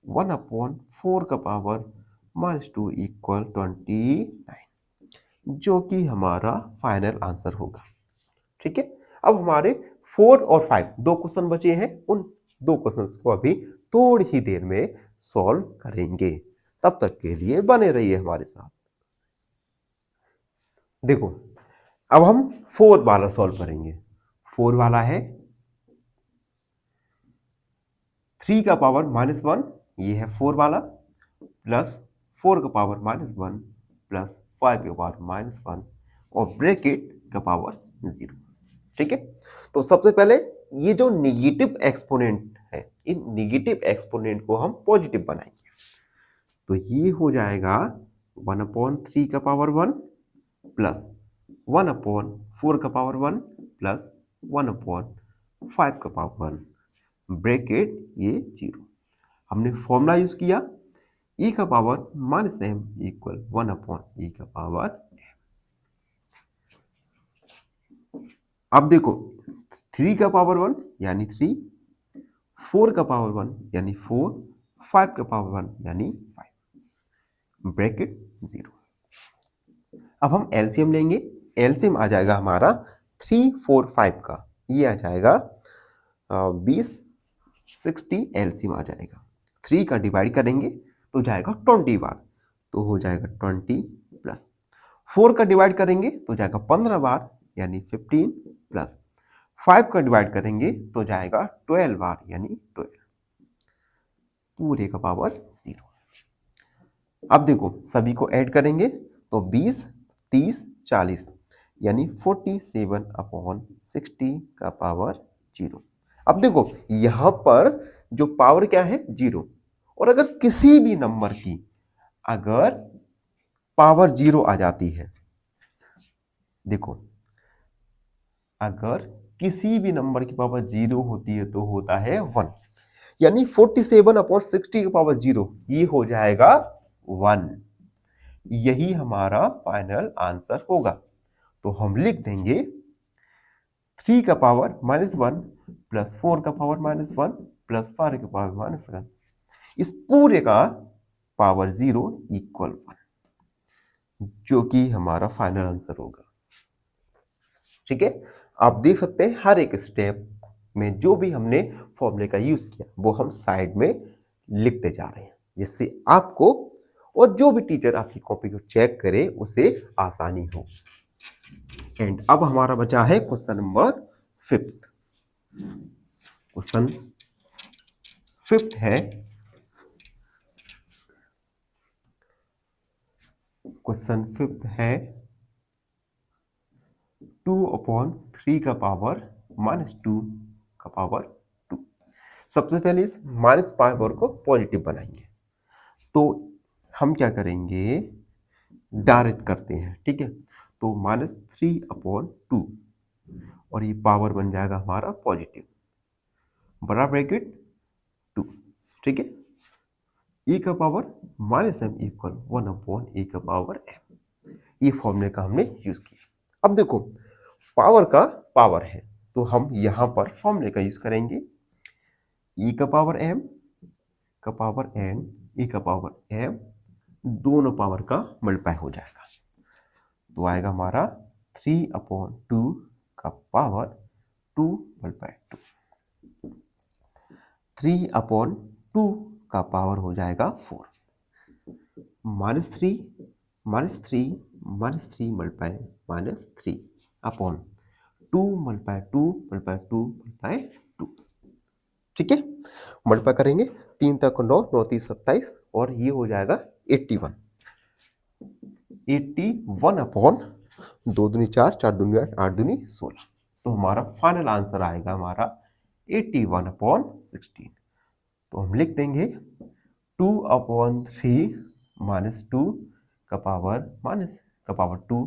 1/4 का पावर -2 इक्वल 29, जो कि हमारा फाइनल आंसर होगा। ठीक है, अब हमारे 4 और 5 दो क्वेश्चन बचे हैं, उन दो क्वेश्चंस को अभी थोड़ी ही देर में सॉल्व करेंगे। तब तक के लिए बने रहिए हमारे साथ। देखो, अब हम 4 वाला सॉल्व करेंगे। 4 वाला है 3 का पावर -1, ये है 4 वाला, प्लस 4 का पावर -1 प्लस 5 का पावर -1 और ब्रैकेट का पावर 0। ठीक है, तो सबसे पहले ये जो निगेटिव एक्सपोनेंट है, इन निगेटिव एक्सपोनेंट को हम पॉजिटिव बनाएंगे। तो ये हो जाएगा 1/3 का पावर 1 प्लस 1/4 का पावर 1 प्लस 1/5 का पावर 1 ब्रैकेट ये 0। हमने फॉर्मूला यूज किया e का पावर -m इक्वल 1/e का पावर m। अब देखो, 3 का पावर 1 यानी 3, 4 का पावर 1 यानी 4, 5 का पावर 1 यानी 5 ब्रैकेट 0। अब हम एलसीएम लेंगे। एलसीएम आ जाएगा हमारा 3, 4, 5 का, ये आ जाएगा 20, 60 एलसीएम आ जाएगा। 3 का डिवाइड करेंगे तो जाएगा 20 बार, तो हो जाएगा 20 प्लस 4 का डिवाइड करेंगे तो जाएगा 15 बार यानी 15 प्लस 5 का डिवाइड करेंगे तो जाएगा 12 बार यानी 12 पूरे का पावर 0। अब देखो, सभी को ऐड करेंगे तो 20, 30, 40 यानी 47/60 का पावर 0। अब देखो, यहां पर जो पावर क्या है 0, और अगर किसी भी नंबर की अगर पावर 0 आ जाती है, देखो अगर किसी भी नंबर की पावर 0 होती है तो होता है 1, यानी 47/60 की पावर 0 ये हो जाएगा 1। यही हमारा फाइनल आंसर होगा। तो हम लिख देंगे 3 का पावर -1 प्लस 4 का पावर -1 प्लस 5 का पावर -1, इस पूरे का पावर 0 इक्वल 1, जो कि हमारा फाइनल आंसर होगा। ठीक है, आप देख सकते हैं हर एक स्टेप में जो भी हमने फॉर्मूले का यूज किया वो हम साइड में लिखते जा रहे हैं, जिससे आपको और जो भी टीचर आपकी कॉपी को चेक करे उसे आसानी हो। एंड अब हमारा बचा है क्वेश्चन नंबर 5। क्वेश्चन 5 है, क्वेश्चन 5 है 2/3 का पावर -2 का पावर 2। सबसे पहले इस माइनस पावर को पॉजिटिव बनाएंगे, तो हम क्या करेंगे, डायरेक्ट करते हैं। ठीक है, तो -3/2 और ये पावर बन जाएगा हमारा पॉजिटिव, बड़ा ब्रैकेट 2। ठीक है, e का पावर -m इक्वल 1/a का पावर m, ये फॉर्मूले का हमने यूज किया। अब देखो पावर का पावर है तो हम यहां पर फॉर्मूले का यूज करेंगे, e का पावर m का पावर n e का पावर m दोनों पावर का मल्टीप्लाई हो जाएगा, तो आएगा हमारा 3/2 का पावर 2 × 2, 3/2 का पावर हो जाएगा 4, -3 -3 -3 मल्टीप्लाई -3 अपॉन 2 × 2 × 2 × 2। ठीक है, मल्टीप्लाई करेंगे, 3 तक 9, 9 3 27 और ये हो जाएगा 81, 81 अपॉन 2 दूनी 4, 4 दूनी 8, 8 दूनी 16। तो हमारा फाइनल आंसर आएगा हमारा 81/16। तो हम लिख देंगे 2/3 -2 का पावर 2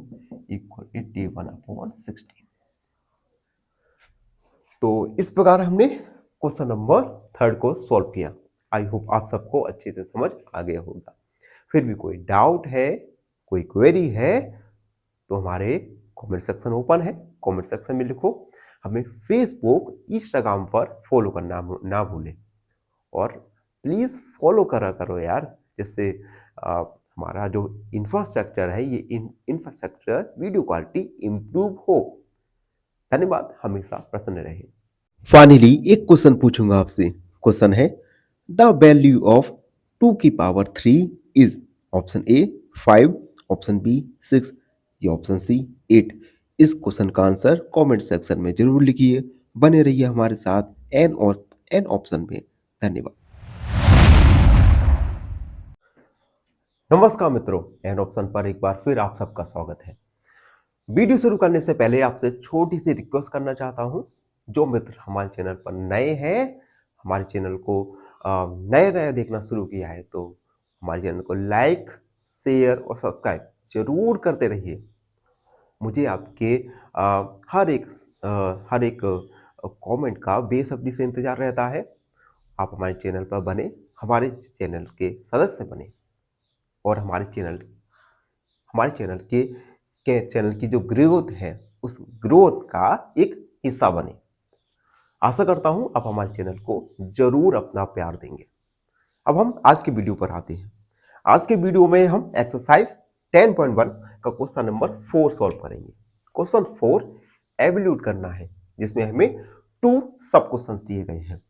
इक्वल 81/16। तो इस प्रकार हमने क्वेश्चन नंबर 3 को सॉल्व किया। आई होप आप सबको अच्छे से समझ आ गया होगा। फिर भी कोई डाउट है, कोई क्वेरी है तो हमारे कमेंट सेक्शन ओपन है, कमेंट सेक्शन में लिखो। हमें फेसबुक, इंस्टाग्राम पर फॉलो करना ना भूलें और प्लीज फॉलो करा करो यार, जिससे हमारा जो इंफ्रास्ट्रक्चर है ये इंफ्रास्ट्रक्चर वीडियो क्वालिटी इंप्रूव हो। धन्यवाद, हमेशा प्रसन्न रहे। फाइनली एक क्वेश्चन पूछूंगा आपसे। क्वेश्चन है द वैल्यू ऑफ 2 की power 3 is option A 5, option B 6 या ऑप्शन सी 8। इस क्वेश्चन का आंसर कमेंट सेक्शन में जरूर लिखिए। बने रहिए हमारे साथ एन ऑप्शन में। धन्यवाद। नमस्कार मित्रों, एन ऑप्शन पर एक बार फिर आप सबका स्वागत है। वीडियो शुरू करने से पहले आपसे छोटी सी रिक्वेस्ट करना चाहता हूं, जो मित्र हमारे चैनल पर नए हैं, हमारे चैनल को नया देखना शुरू किया है, तो हमारे चैनल को लाइक, शेयर और सब्सक्राइब जरूर करते रहिए। मुझे आपके हर एक कमेंट का बेसब्री से इंतजार रहता है। आप हमारे चैनल पर बने, हमारे चैनल के सदस्य बने और हमारे चैनल की जो ग्रोथ है उस ग्रोथ का एक हिस्सा बने। आशा करता हूं आप हमारे चैनल को जरूर अपना प्यार देंगे। अब हम आज के वीडियो पर आते हैं। आज के वीडियो में हम एक्सरसाइज 10.1 का क्वेश्चन नंबर 4 सॉल्व करेंगे। क्वेश्चन 4 एवल्यूट करना है, जिसमें हमें 2 सब क्वेश्चन दिए गए हैं।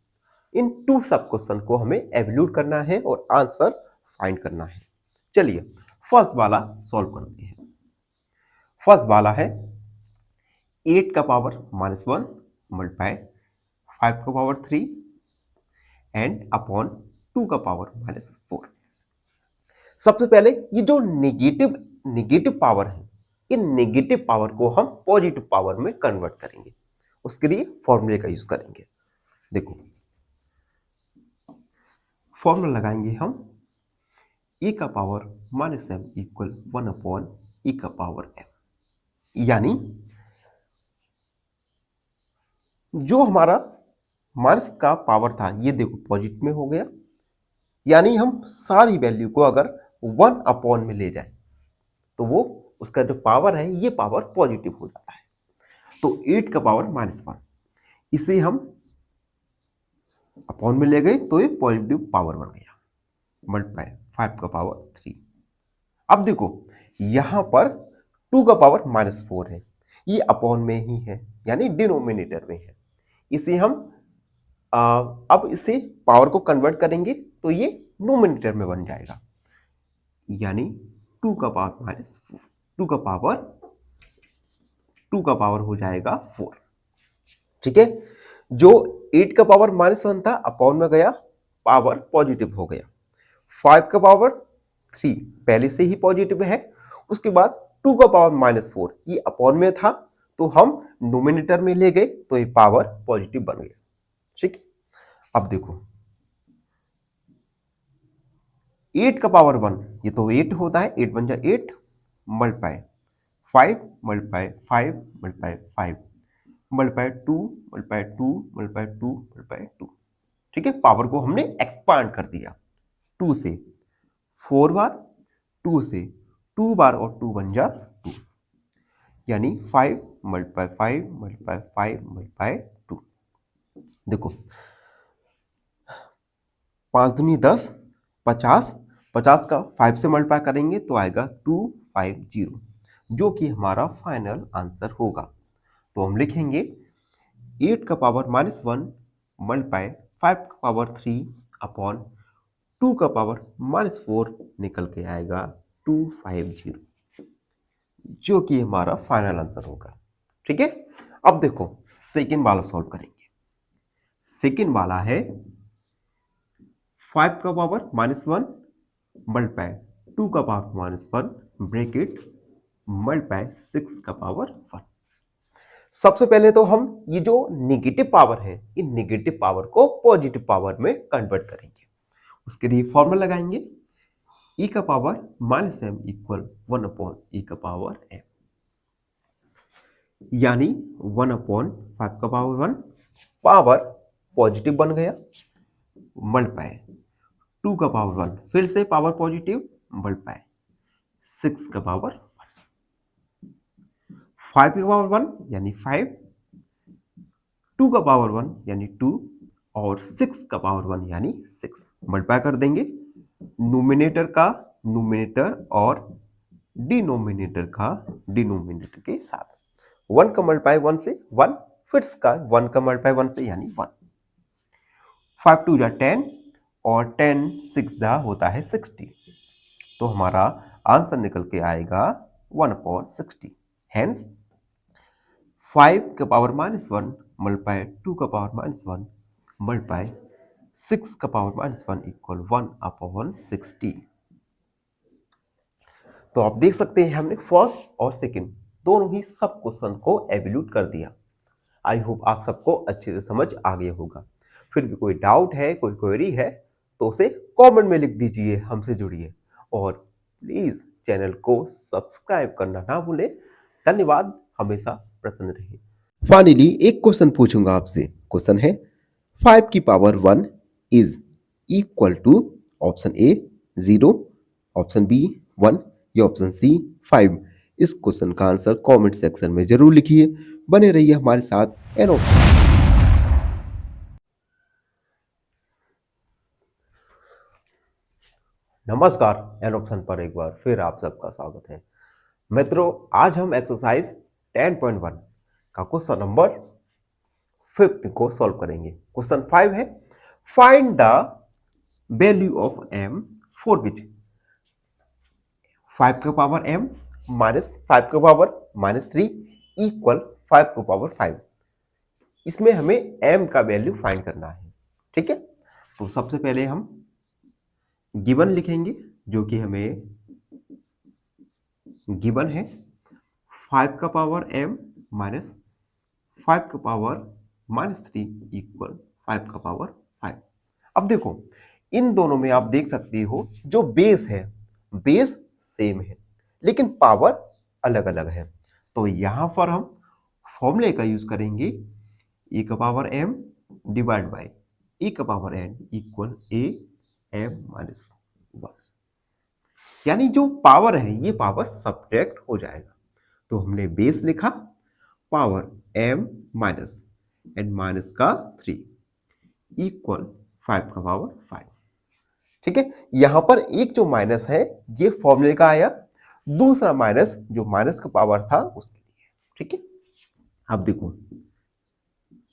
इन 2 सब क्वेश्चन को हमें एवल्यूट करना है और आंसर फाइंड करना है। चलिए फर्स्ट वाला सॉल्व करते हैं। फर्स्ट वाला है 8 का पावर -1 मल्टीप्लाई 5 का पावर 3 एंड अपॉन 2 का पावर -4। सबसे पहले ये जो नेगेटिव पावर है, इन नेगेटिव पावर को हम पॉजिटिव पावर में कन्वर्ट करेंगे। उसके लिए फॉर्मूले का यूज करेंगे। देखो फॉर्मूला लगाएंगे हम, e का पावर -m इक्वल 1/e का पावर m, यानी जो हमारा माइनस का पावर था ये देखो पॉजिटिव में हो गया, यानी हम सारी वैल्यू को अगर 1 अपॉन में ले जाए तो वो उसका जो पावर है ये पावर पॉजिटिव हो जाता है। तो 8 का पावर -1 इसे हम अपॉन में ले गए तो ये पॉजिटिव पावर बन गया, मल्टीप्लाई 5 का पावर 3। अब देखो यहां पर 2 का पावर -4 है, ये अपॉन में ही है यानी डिनोमिनेटर में है। इसे हम अब इसे पावर को कन्वर्ट करेंगे तो ये नोमिनेटर में बन जाएगा, यानी 2 का पावर -4, 2 का पावर हो जाएगा 4। ठीक है, जो 8 का पावर -1 था अपॉन में गया, पावर पॉजिटिव हो गया। 5 का पावर 3 पहले से ही पॉजिटिव है, उसके बाद 2 का पावर -4 ये अपॉन में था तो हम नोमिनेटर में ले गए तो ये पावर पॉजिटिव बन गया। ठीक है, अब देखो 8 का पावर 1 ये तो 8 होता है, 8 बन जाए 8 multiply 5 multiply 5 multiply 5 multiply 2 multiply 2 multiply 2 multiply 2। ठीक है, पावर को हमने एक्सपांड कर दिया, 2 से 4 बार, 2 से 2 बार और 2 बन जा 2, यानी 5 मल्टीप्लाई 5 मल्टीप्लाई 5 मल्टीप्लाई 2। देखो 5 दूनी 10, 50, 50 का 5 से मल्टीप्लाई करेंगे तो आएगा 250, जो कि हमारा फाइनल आंसर होगा। तो हम लिखेंगे 8 का पावर -1 मल्टीप्लाई 5 का पावर 3 अपॉन 2 का पावर -4 निकल के आएगा 250, जो कि हमारा फाइनल आंसर होगा। ठीक है, अब देखो सेकंड वाला सॉल्व करेंगे। सेकंड वाला है 5 का पावर -1 मल्टीप्लाई 2 का पावर -1 ब्रैकेट मल्टीप्लाई 6 का पावर 1। सबसे पहले तो हम ये जो नेगेटिव पावर है इन नेगेटिव पावर को पॉजिटिव पावर में कन्वर्ट करेंगे। उसके लिए फॉर्मूला लगाएंगे e का power -m equal 1 upon e का पावर m, यानी 1 अपॉन 5 का पावर 1 पावर पॉजिटिव बन गया, मल्टीप्लाई 2 का पावर 1 फिर से पावर पॉजिटिव मल्टीप्लाई 6 का पावर 5 का पावर 1 यानी 5, 2 का पावर 1 यानी 2 और 6 का पावर 1 यानी 6 मल्टीप्लाई कर देंगे। नोमिनेटर का नोमिनेटर और डिनोमिनेटर का डिनोमिनेटर के साथ। 1 का मल्टीप्लाई 1 से 1, फिर का 1 का मल्टीप्लाई 1 से यानी 1। 5 2 जा 10 और 10 6 जा होता है 60, तो हमारा आंसर निकल के आएगा 1/60। हेंस 5 का पावर -1 मल्टीप्लाई 2 का पावर -1 मल्टीप्लाई 6 का पावर -1 इक्वल 1/60। तो आप देख सकते हैं हमने फर्स्ट और सेकंड दोनों ही सब क्वेश्चन को एवल्यूट कर दिया। आई होप आप सबको अच्छे से समझ आ गया होगा। फिर भी कोई डाउट है, कोई क्वेरी है तो उसे कमेंट में लिख दीजिए, हमसे जुड़िए और प्लीज चैनल को सब्सक्राइब करना ना भूलें। धन्यवाद, हमेशा प्रसन्न रहिए। फाइनली एक क्वेश्चन पूछूंगा आपसे। क्वेश्चन है 5 की power 1 is equal to option A 0, option B 1 या ऑप्शन सी 5। इस क्वेश्चन का आंसर कमेंट सेक्शन में जरूर लिखिए। बने रहिए हमारे साथ एन ऑप्शन। नमस्कार, एन ऑप्शन पर एक बार फिर आप सबका स्वागत है। मित्रों, आज हम एक्सरसाइज 10.1 का क्वेश्चन नंबर 5 को सॉल्व करेंगे। क्वेश्चन 5 है, find the value of m for which 5 का पावर m माइनस 5 का पावर -3 इक्वल 5 का पावर 5। इसमें हमें m का वैल्यू फाइंड करना है। ठीक है, तो सबसे पहले हम गिवन लिखेंगे, जो कि हमें गिवन है 5 का पावर m माइनस 5 का पावर -3 इक्वल 5 का पावर 5। अब देखो इन दोनों में आप देख सकते हो जो बेस है, बेस सेम है लेकिन पावर अलग अलग है। तो यहां पर हम फॉर्मूले का यूज करेंगे ए का पावर m डिवाइड बाई ए का power n equal a m minus 1। यानी जो पावर है ये पावर सब्ट्रैक्ट हो जाएगा। तो हमने बेस लिखा power m minus n minus का 3 इक्वल 5 का पावर 5। ठीक है, यहां पर एक जो माइनस है ये फॉर्मूले का आया, दूसरा माइनस जो माइनस का पावर था उसके लिए। ठीक है, अब देखो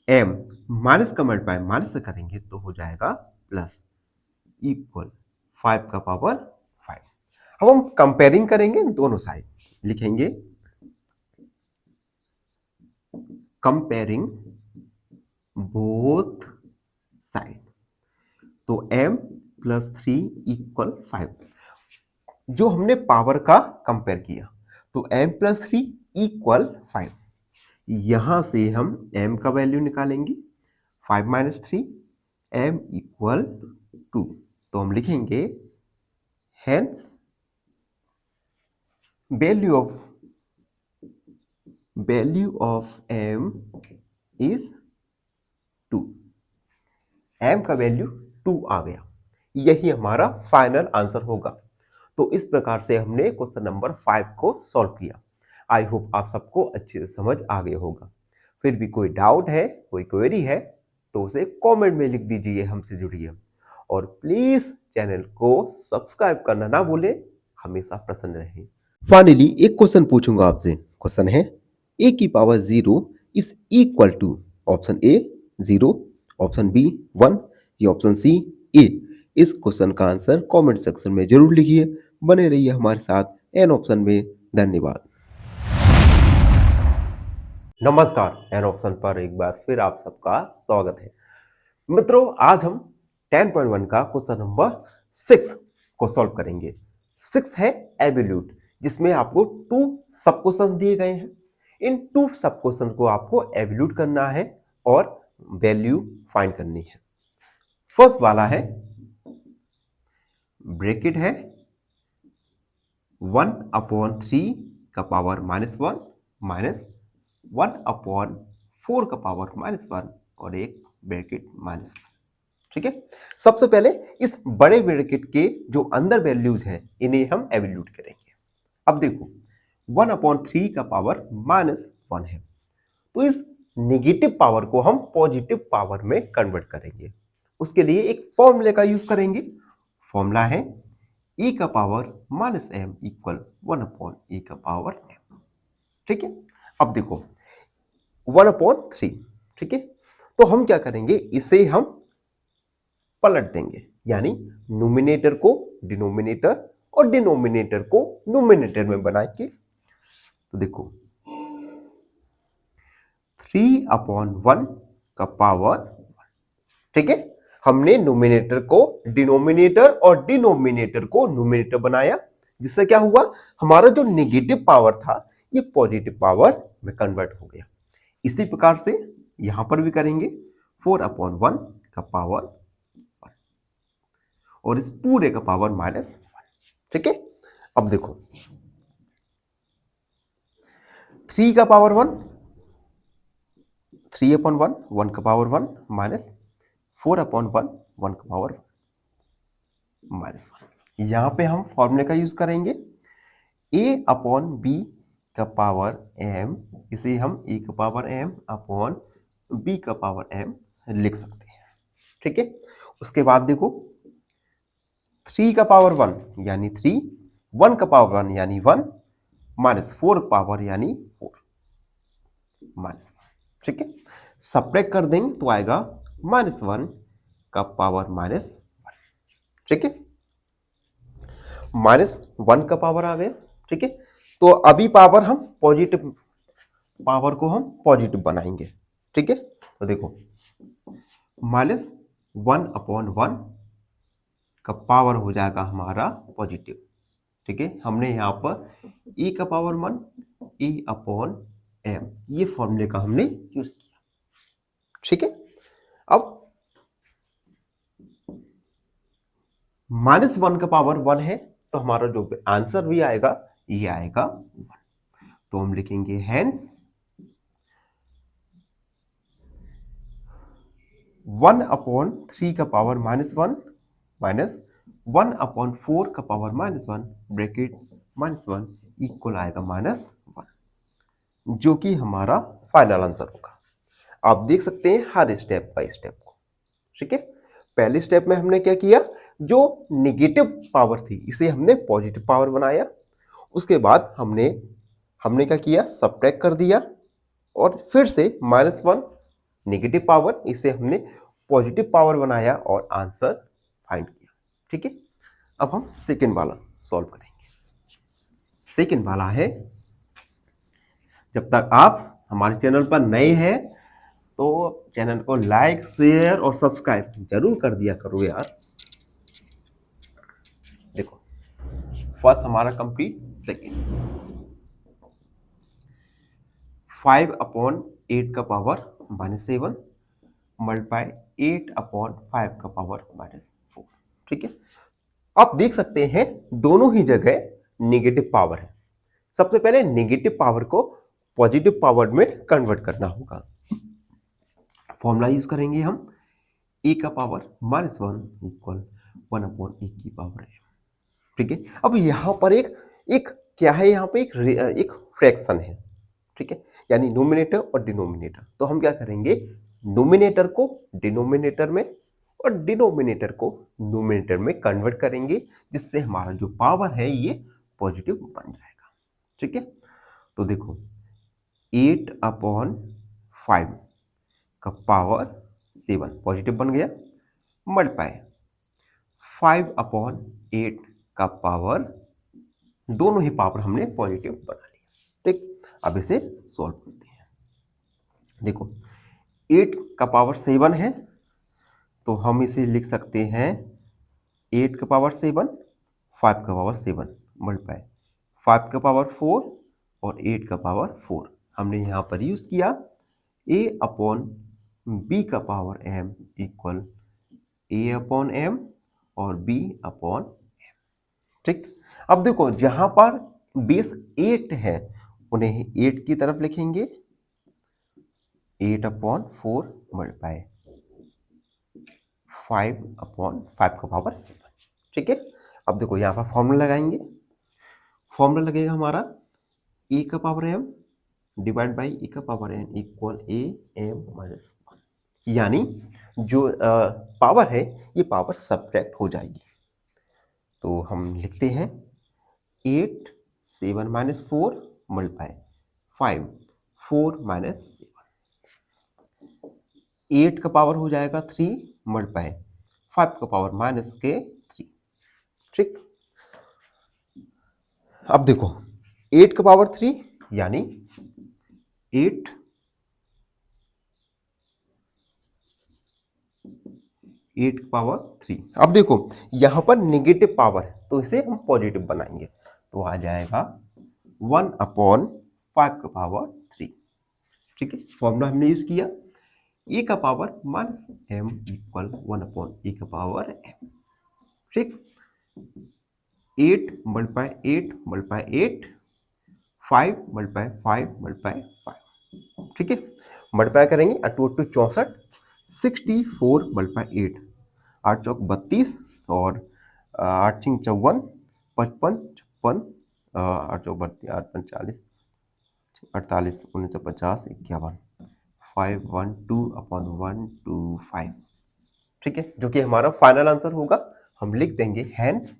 m माइनस का मल्टीप्लाई माइनस से करेंगे तो हो जाएगा प्लस इक्वल 5 का पावर 5। अब हम कंपेयरिंग करेंगे दोनों साइड, लिखेंगे कंपेयरिंग बोथ साइड। तो m प्लस 3 इक्वल 5। जो हमने पावर का कंपेयर किया तो m प्लस 3 इक्वल 5। यहां से हम m का वैल्यू निकालेंगे 5 माइनस 3 m इक्वल 2। तो हम लिखेंगे hence value of m is 2। m का वैल्यू 2 आ गया, यही हमारा फाइनल आंसर होगा। तो इस प्रकार से हमने क्वेश्चन नंबर 5 को सॉल्व किया। आई होप आप सबको अच्छे से समझ आ गया होगा। फिर भी कोई डाउट है, कोई क्वेरी है तो उसे कमेंट में लिख दीजिए, हमसे जुड़िए और प्लीज चैनल को सब्सक्राइब करना ना भूलें, हमेशा प्रसन्न रहें। फाइनली एक क्वेश्चन पूछूंगा आपसे। क्वेश्चन है a की power 0 is equal to option A 0, option B 1 या ऑप्शन सी ए। इस क्वेश्चन का आंसर कमेंट सेक्शन में जरूर लिखिए। बने रहिए हमारे साथ एन ऑप्शन में। धन्यवाद। नमस्कार, एन ऑप्शन पर एक बार फिर आप सबका स्वागत है। मित्रों, आज हम 10.1 का क्वेश्चन नंबर 6 को सॉल्व करेंगे। 6 है एब्सोल्यूट, जिसमें आपको 2 सब क्वेश्चन दिए गए हैं। इन 2 सब क्वेश्चन को आपको एब्सोल्यूट करना है और वैल्यू फाइंड करनी है। फर्स्ट वाला है ब्रैकेट है 1/3 का पावर -1 माइनस 1/4 का पावर -1 और एक ब्रैकेट -1। ठीक है, सबसे पहले इस बड़े ब्रैकेट के जो अंदर वैल्यूज हैं इन्हें हम एब्सोल्यूट करेंगे। अब देखो 1/3 का पावर -1 है, तो इस नेगेटिव पावर को हम पॉजिटिव पावर में कन्वर्ट करेंगे। उसके लिए एक फॉर्मूले का यूज करेंगे। फॉर्मूला है e का पावर -m इक्वल 1/e का पावर m। ठीक है, अब देखो 1/3। ठीक है, तो हम क्या करेंगे, इसे हम पलट देंगे, यानी न्यूमरेटर को डिनोमिनेटर और डिनोमिनेटर को न्यूमरेटर में बनाएंगे। तो देखो 3/1 का पावर 1। ठीक है, हमने न्यूमरेटर को डिनोमिनेटर और डिनोमिनेटर को न्यूमरेटर बनाया, जिससे क्या हुआ, हमारा जो नेगेटिव पावर था ये पॉजिटिव पावर में कन्वर्ट हो गया। इसी प्रकार से यहां पर भी करेंगे 4/1 का पावर 1 और इस पूरे का पावर -1। ठीक है, अब देखो 3 का पावर 1, 3/1 1 का पावर 1 माइनस 4/1 1 का पावर -1। यहां पे हम फॉर्मूले का यूज करेंगे a/b का पावर m, इसे हम a का पावर m अपॉन b का पावर m लिख सकते हैं। ठीक है, उसके बाद देखो 3 का पावर 1 यानी 3, 1 का पावर 1 यानी 1 माइनस 4 का पावर यानी 4 -1। ठीक है, सब्ट्रैक्ट कर देंगे तो आएगा -1 का पावर -1। ठीक है, -1 का पावर आ गया। ठीक है, तो अभी पावर हम पॉजिटिव पावर को हम पॉजिटिव बनाएंगे। ठीक है, तो देखो -1/1 का पावर हो जाएगा हमारा पॉजिटिव। ठीक है, हमने यहां पर e का पावर 1 e/m ये फॉर्मूले का हमने यूज किया। ठीक है, अब -1 का पावर 1 है, तो हमारा जो आंसर भी आएगा ये आएगा 1। तो हम लिखेंगे हेंस 1/3 का पावर -1 माइनस 1/4 का पावर -1 ब्रैकेट -1 इक्वल आएगा -1, जो कि हमारा फाइनल आंसर होगा। आप देख सकते हैं हर स्टेप बाय स्टेप को। ठीक है, पहले स्टेप में हमने क्या किया, जो नेगेटिव पावर थी इसे हमने पॉजिटिव पावर बनाया। उसके बाद हमने क्या किया, सबट्रैक्ट कर दिया और फिर से -1 नेगेटिव पावर, इसे हमने पॉजिटिव पावर बनाया और आंसर फाइंड किया। ठीक है, अब हम सेकेंड वाला सॉल्व करेंगे। सेकेंड वाला है, जब तक आप हमारे चैनल पर नए हैं तो चैनल को लाइक, शेयर और सब्सक्राइब जरूर कर दिया करो यार। देखो, फर्स्ट हमारा कंप्लीट, सेकेंड 5/8 का पावर -7 मल्टीप्लाई 8/5 का पावर -4। ठीक है, आप देख सकते हैं दोनों ही जगह नेगेटिव पावर है। सबसे पहले नेगेटिव पावर को पॉजिटिव पावर में कन्वर्ट करना होगा। फॉर्मूला यूज करेंगे हम, a का पावर -1 इक्वल 1/a की पावर है। ठीक है, अब यहां पर एक क्या है, यहां पे एक फ्रैक्शन है। ठीक है, यानी नोमिनेटर और डिनोमिनेटर। तो हम क्या करेंगे, नोमिनेटर को डिनोमिनेटर में और डिनोमिनेटर को नोमिनेटर में कन्वर्ट करेंगे, जिससे हमारा जो पावर है ये पॉजिटिव बन जाएगा। ठीक है, तो देखो 8/5 का पावर 7 पॉजिटिव बन गया, मल्टीप्लाई 5/8 का पावर, दोनों ही पावर हमने पॉजिटिव बना लिया। ठीक, अब इसे सॉल्व करते हैं। देखो 8 का पावर 7 है, तो हम इसे लिख सकते हैं 8 का पावर 7, 5 का पावर 7 मल्टीप्लाई 5 का पावर 4 और 8 का पावर 4। हमने यहाँ पर यूज किया a/b का पावर m इक्वल a/m और b/m। ठीक, अब देखो जहां पर बेस 8 है उन्हें 8 की तरफ लिखेंगे, 8/4 मल्टीप्लाई 5/5 का पावर 7। ठीक है, अब देखो यहाँ पर फॉर्मूला लगाएंगे। फॉर्मूला लगेगा हमारा a का power m divide by e का पावर n इक्वल a/m-1, यानी जो पावर है ये पावर सब्ट्रैक्ट हो जाएगी। तो हम लिखते हैं 8 7 - 4 मल्टीप्लाई 5 4 - 7, 8 का पावर हो जाएगा 3 मल्टीप्लाई 5 का पावर -3। ठीक, अब देखो 8 का पावर 3 यानी 8 का पावर 3। अब देखो यहां पर नेगेटिव पावर है तो इसे हम पॉजिटिव बनाएंगे, तो आ जाएगा 1/5 का पावर 3। ठीक है, फॉर्मूला हमने यूज किया, a का पावर -m इक्वल 1/a का पावर m। ठीक, 8 मल्टीप्लाई 8 मल्टीप्लाई 8, 5 मल्टीप्लाई 5 मल्टीप्लाई 5। ठीक है, मल्टीप्लाई करेंगे 8 × 2 = 64, 64 मल्टीप्लाई 8, 8 चौक 32 और 8 × 5 = 54, 55 56, 8 चौक 32, 8 × 5 = 40, 48 19 50 51, 512/125। ठीक है, जो कि हमारा फाइनल आंसर होगा। हम लिख देंगे हैंस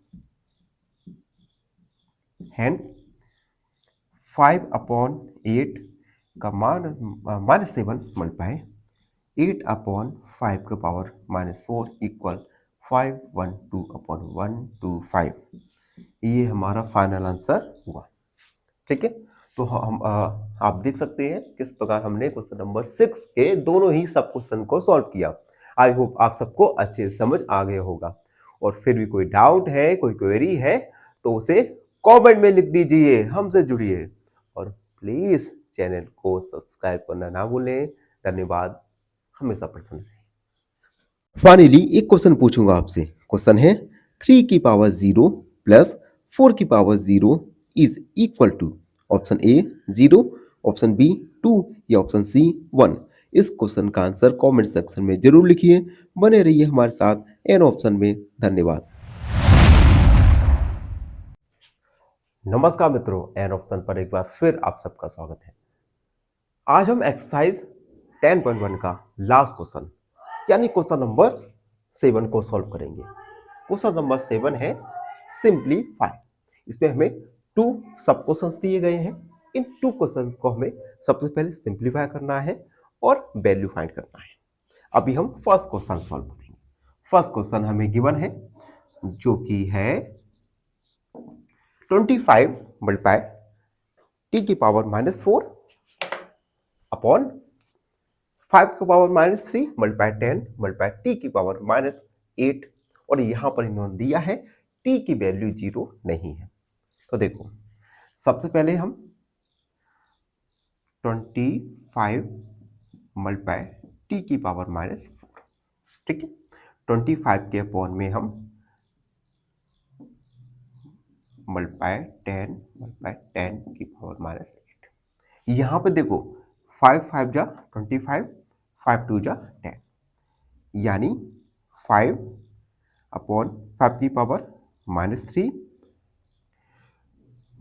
5/8 का -7 मल्टीप्लाई 8/5 का पावर -4 इक्वल 512/125। ये हमारा फाइनल आंसर हुआ। ठीक है, तो हम आप देख सकते हैं किस प्रकार हमने क्वेश्चन नंबर 6 के दोनों ही सब क्वेश्चन को सॉल्व किया। आई होप आप सबको अच्छे से समझ आ गया होगा। और फिर भी कोई डाउट है, कोई क्वेरी है तो उसे कमेंट में लिख दीजिए, हमसे जुड़िए और प्लीज चैनल को सब्सक्राइब करना ना भूलें। धन्यवाद, हमेशा प्रसन्न रहें। फाइनली एक क्वेश्चन पूछूंगा आपसे। क्वेश्चन है 3 की पावर 0 प्लस 4 की power 0 is equal to option A 0, option B 2 या ऑप्शन सी 1। इस क्वेश्चन का आंसर कमेंट सेक्शन में जरूर लिखिए। बने रहिए हमारे साथ एन ऑप्शन में। धन्यवाद। नमस्कार मित्रों, एन ऑप्शन पर एक बार फिर आप सबका स्वागत है। आज हम एक्सरसाइज 10.1 का लास्ट क्वेश्चन यानी क्वेश्चन नंबर 7 को सॉल्व करेंगे। क्वेश्चन नंबर 7 है सिंपलीफाई। इसमें हमें 2 सब क्वेश्चंस दिए गए हैं। इन 2 क्वेश्चंस को हमें सबसे पहले सिंपलीफाई करना है और वैल्यू फाइंड करना है। अभी हम फर्स्ट क्वेश्चन सॉल्व करेंगे। फर्स्ट क्वेश्चन हमें गिवन है जो कि है 25 मल्टीप्लाई टी की पावर -4 अपॉन 5 की पावर -3 मल्टीप्लाई 10 मल्टीप्लाई टी की पावर -8 और यहां पर इन्होंने दिया है टी की वैल्यू 0 नहीं है। तो देखो सबसे पहले हम 25 मल्टीप्लाई टी की पावर -4, ठीक है। 25 के अपॉन में हम मल्टीप्लाई 10 मल्टीप्लाई 10 की पावर -8। यहां पे देखो 5 5 जा 25, 5 2 जा 10 यानी 5 अपॉन 5 की पावर -3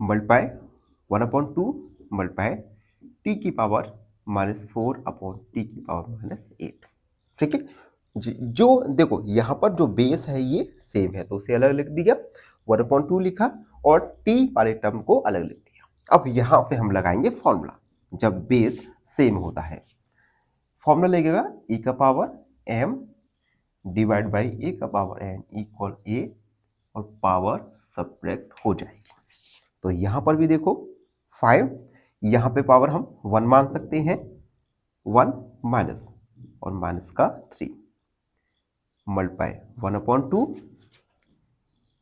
मल्टीप्लाई 1/2 मल्टीप्लाई टी की पावर -4 अपॉन टी की पावर -8, ठीक है। जो देखो यहाँ पर जो बेस है ये सेम है तो उसे अलग लिख दिया, 1/2 लिखा और टी वाले टर्म को अलग लिख दिया। अब यहाँ पे हम लगाएंगे फॉर्मूला जब बेस सेम होता है। फॉर्मूला लगेगा e का पावर m डिवाइड बाई ए का पावर n इक्वल a और पावर सब्ट्रैक्ट हो जाएगी। तो यहाँ पर भी देखो 5, यहाँ पे पावर हम 1 मान सकते हैं, 1 माइनस और माइनस का 3 मल्टीप्लाई 1/2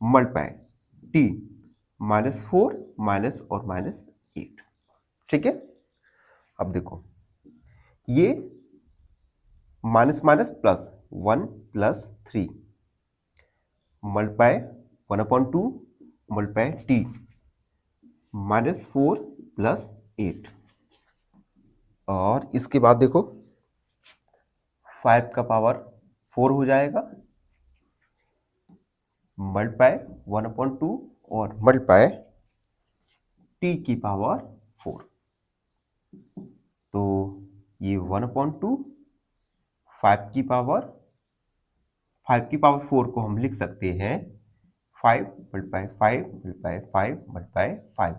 मल्टीप्लाई टी -4 माइनस और -8, ठीक है। अब देखो ये minus minus plus 1 + 3 multiply 1/2 multiply T -4 + 8 और इसके बाद देखो 5 का पावर 4 हो जाएगा मल्टीप्लाई 1/2 और मल्टीप्लाई टी की पावर 4। तो ये 1/2 5 की पावर 4 को हम लिख सकते हैं 5 multiply 5 multiply 5 multiply 5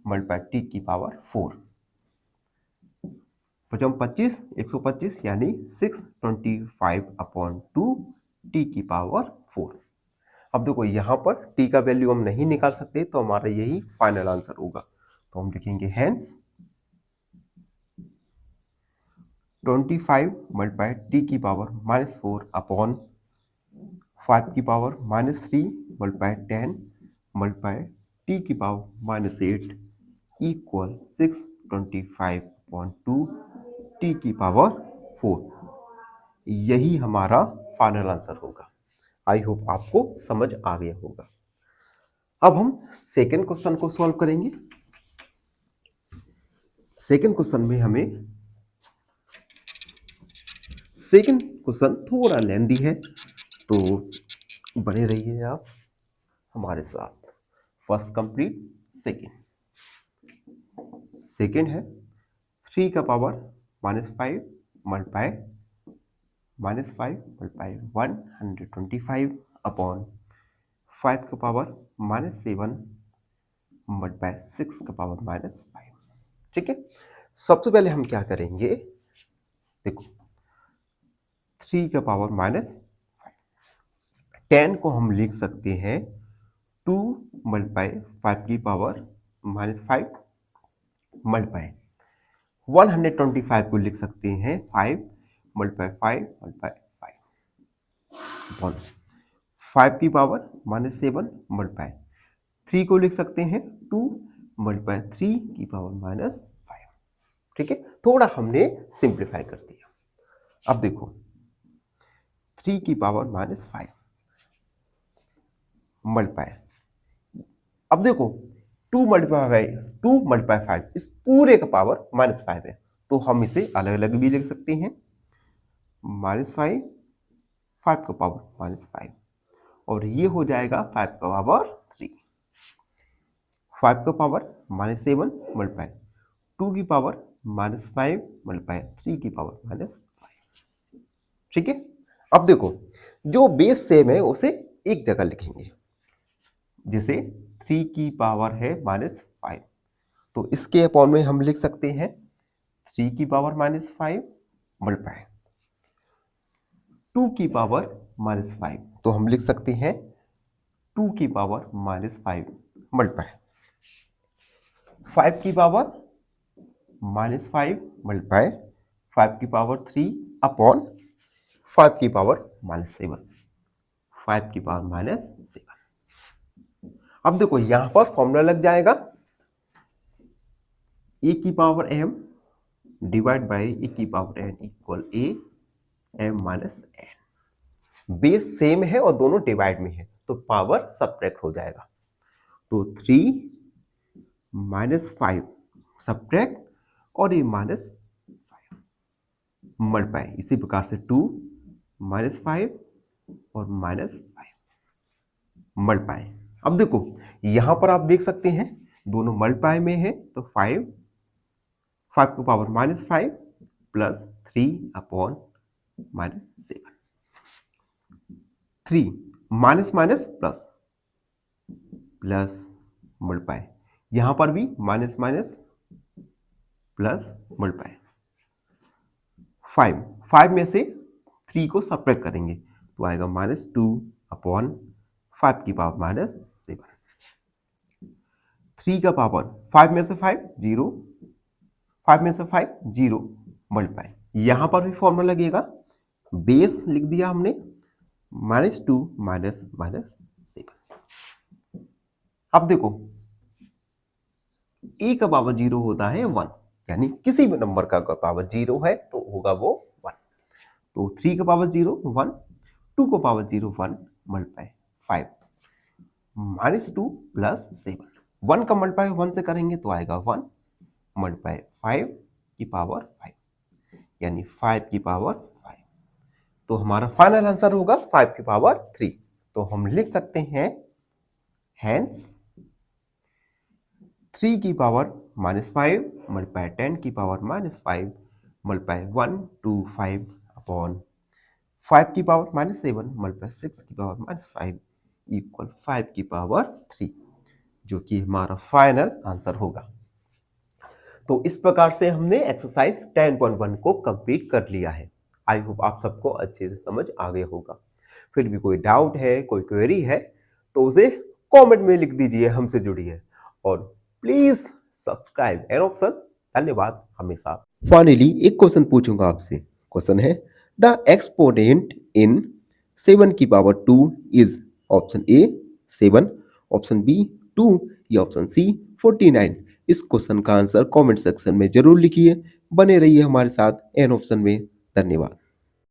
multiply T की पावर 4। 25 125 यानी 625/2 टी की पावर 4। अब देखो यहाँ पर टी का वैल्यू हम नहीं निकाल सकते तो हमारा यही फाइनल आंसर होगा। तो हम लिखेंगे हेंस 25 मल्टीप्लाई टी की पावर -4 अपॉन 5 की पावर -3 मल्टीप्लाई 10 मल्टीप्लाई टी की पावर -8 इक्वल 625/2 टी की पावर 4। यही हमारा फाइनल आंसर होगा। आई होप आपको समझ आ गया होगा। अब हम सेकेंड क्वेश्चन को सॉल्व करेंगे। सेकेंड क्वेश्चन में हमें सेकेंड क्वेश्चन थोड़ा लेंदी है तो बने रहिए आप हमारे साथ। फर्स्ट कंप्लीट सेकेंड है 3 का पावर -5 मल्टीप्लाई -5 मल्टीप्लाई 125 अपॉन 5 का पावर -7 मल्टीप्लाई 6 का पावर -5, ठीक है। सबसे पहले हम क्या करेंगे, देखो 3 का पावर -5, 10 को हम लिख सकते हैं 2 मल्टीप्लाई 5 की पावर -5 मल्टीप्लाई 125 को लिख सकते हैं 5 मल्टीप्लाई 5 मल्टीप्लाई 5 अपॉन 5 की पावर -7 मल्टीप्लाई 3 को लिख सकते हैं 2 मल्टीप्लाई 3 की पावर -5, ठीक है। थोड़ा हमने सिंप्लीफाई कर दिया। अब देखो 3 की पावर -5 मल्टीप्लाई, अब देखो 2 मल्टीप्लाई 5 इस पूरे का पावर -5 है तो हम इसे अलग अलग भी लिख सकते हैं, -5, 5 का पावर -5, और ये हो जाएगा 5 का पावर 3, 5 का पावर -7 मल्टीप्लाई 2 की पावर -5 मल्टीप्लाई 3 की पावर -5। ठीक है, अब देखो जो बेस सेम है उसे एक जगह लिखेंगे, जैसे 3 की पावर है -5, तो इसके अपॉन में हम लिख सकते हैं 3 की पावर -5 मल्टीप्लाई 2 की पावर -5, तो हम लिख सकते हैं 2 की पावर -5 मल्टीप्लाई 5 की पावर -5 मल्टीप्लाई 5 की पावर 3 अपॉन 5 की पावर -7, 5 की पावर -7। अब देखो यहां पर फॉर्मूला लग जाएगा ए की पावर m डिवाइड बाई ए की power n equal a m minus n। Base same है और दोनों डिवाइड में है तो पावर सब्ट्रैक्ट हो जाएगा, तो 3 -5 सब्ट्रैक्ट और ये -5 मल्टीप्लाई, इसी प्रकार से 2 -5 और -5 मल्टीप्लाई। अब देखो यहां पर आप देख सकते हैं दोनों मल्टीप्लाई में है तो 5 की power -5 plus 3 upon -7, 3 minus minus plus plus multiply, यहां पर भी माइनस माइनस प्लस मल्टीप्लाई, 5 में से 3 को सब्ट्रैक्ट करेंगे तो आएगा -2 अपॉन 5 की पावर -7, 3 का पावर 5 में से 5 0, 5 में से 5 0 मल्टीप्लाई, यहां पर भी फॉर्मूला लगेगा, बेस लिख दिया हमने -2 -7। अब देखो ए का पावर 0 होता है 1, यानी किसी भी नंबर का अगर पावर 0 है तो होगा वो 1, तो 3 का पावर 0 1, 2 का पावर 0 1 मल्टीप्लाई 5 -2 प्लस 7, 1 का मल्टीप्लाई 1 से करेंगे तो आएगा 1 मल्टीप्लाई 5 की पावर 5, यानी 5 की पावर 5, तो हमारा फाइनल आंसर होगा 5 की पावर 3। तो हम लिख सकते हैं हेंस 3 की पावर -5 मल्टीप्लाई 10 की पावर -5 मल्टीप्लाई 1 2 5 अपॉन 5 की पावर -7 मल्टीप्लाई 6 की पावर -5 इक्वल 5 की पावर 3, जो कि हमारा फाइनल आंसर होगा। तो इस प्रकार से हमने एक्सरसाइज 10.1 को कंप्लीट कर लिया है। आई होप आप सबको अच्छे से समझ आ गया होगा। फिर भी कोई डाउट है, कोई क्वेरी है तो उसे कमेंट में लिख दीजिए, हमसे जुड़िए और प्लीज सब्सक्राइब एन ऑप्शन। धन्यवाद हमेशा। फाइनली एक क्वेश्चन पूछूंगा आपसे। क्वेश्चन है द एक्सपोनेंट इन 7 की power 2 is option A 7, option B 2 या ऑप्शन सी 49। इस क्वेश्चन का आंसर कमेंट सेक्शन में जरूर लिखिए। बने रहिए हमारे साथ एन ऑप्शन में। धन्यवाद।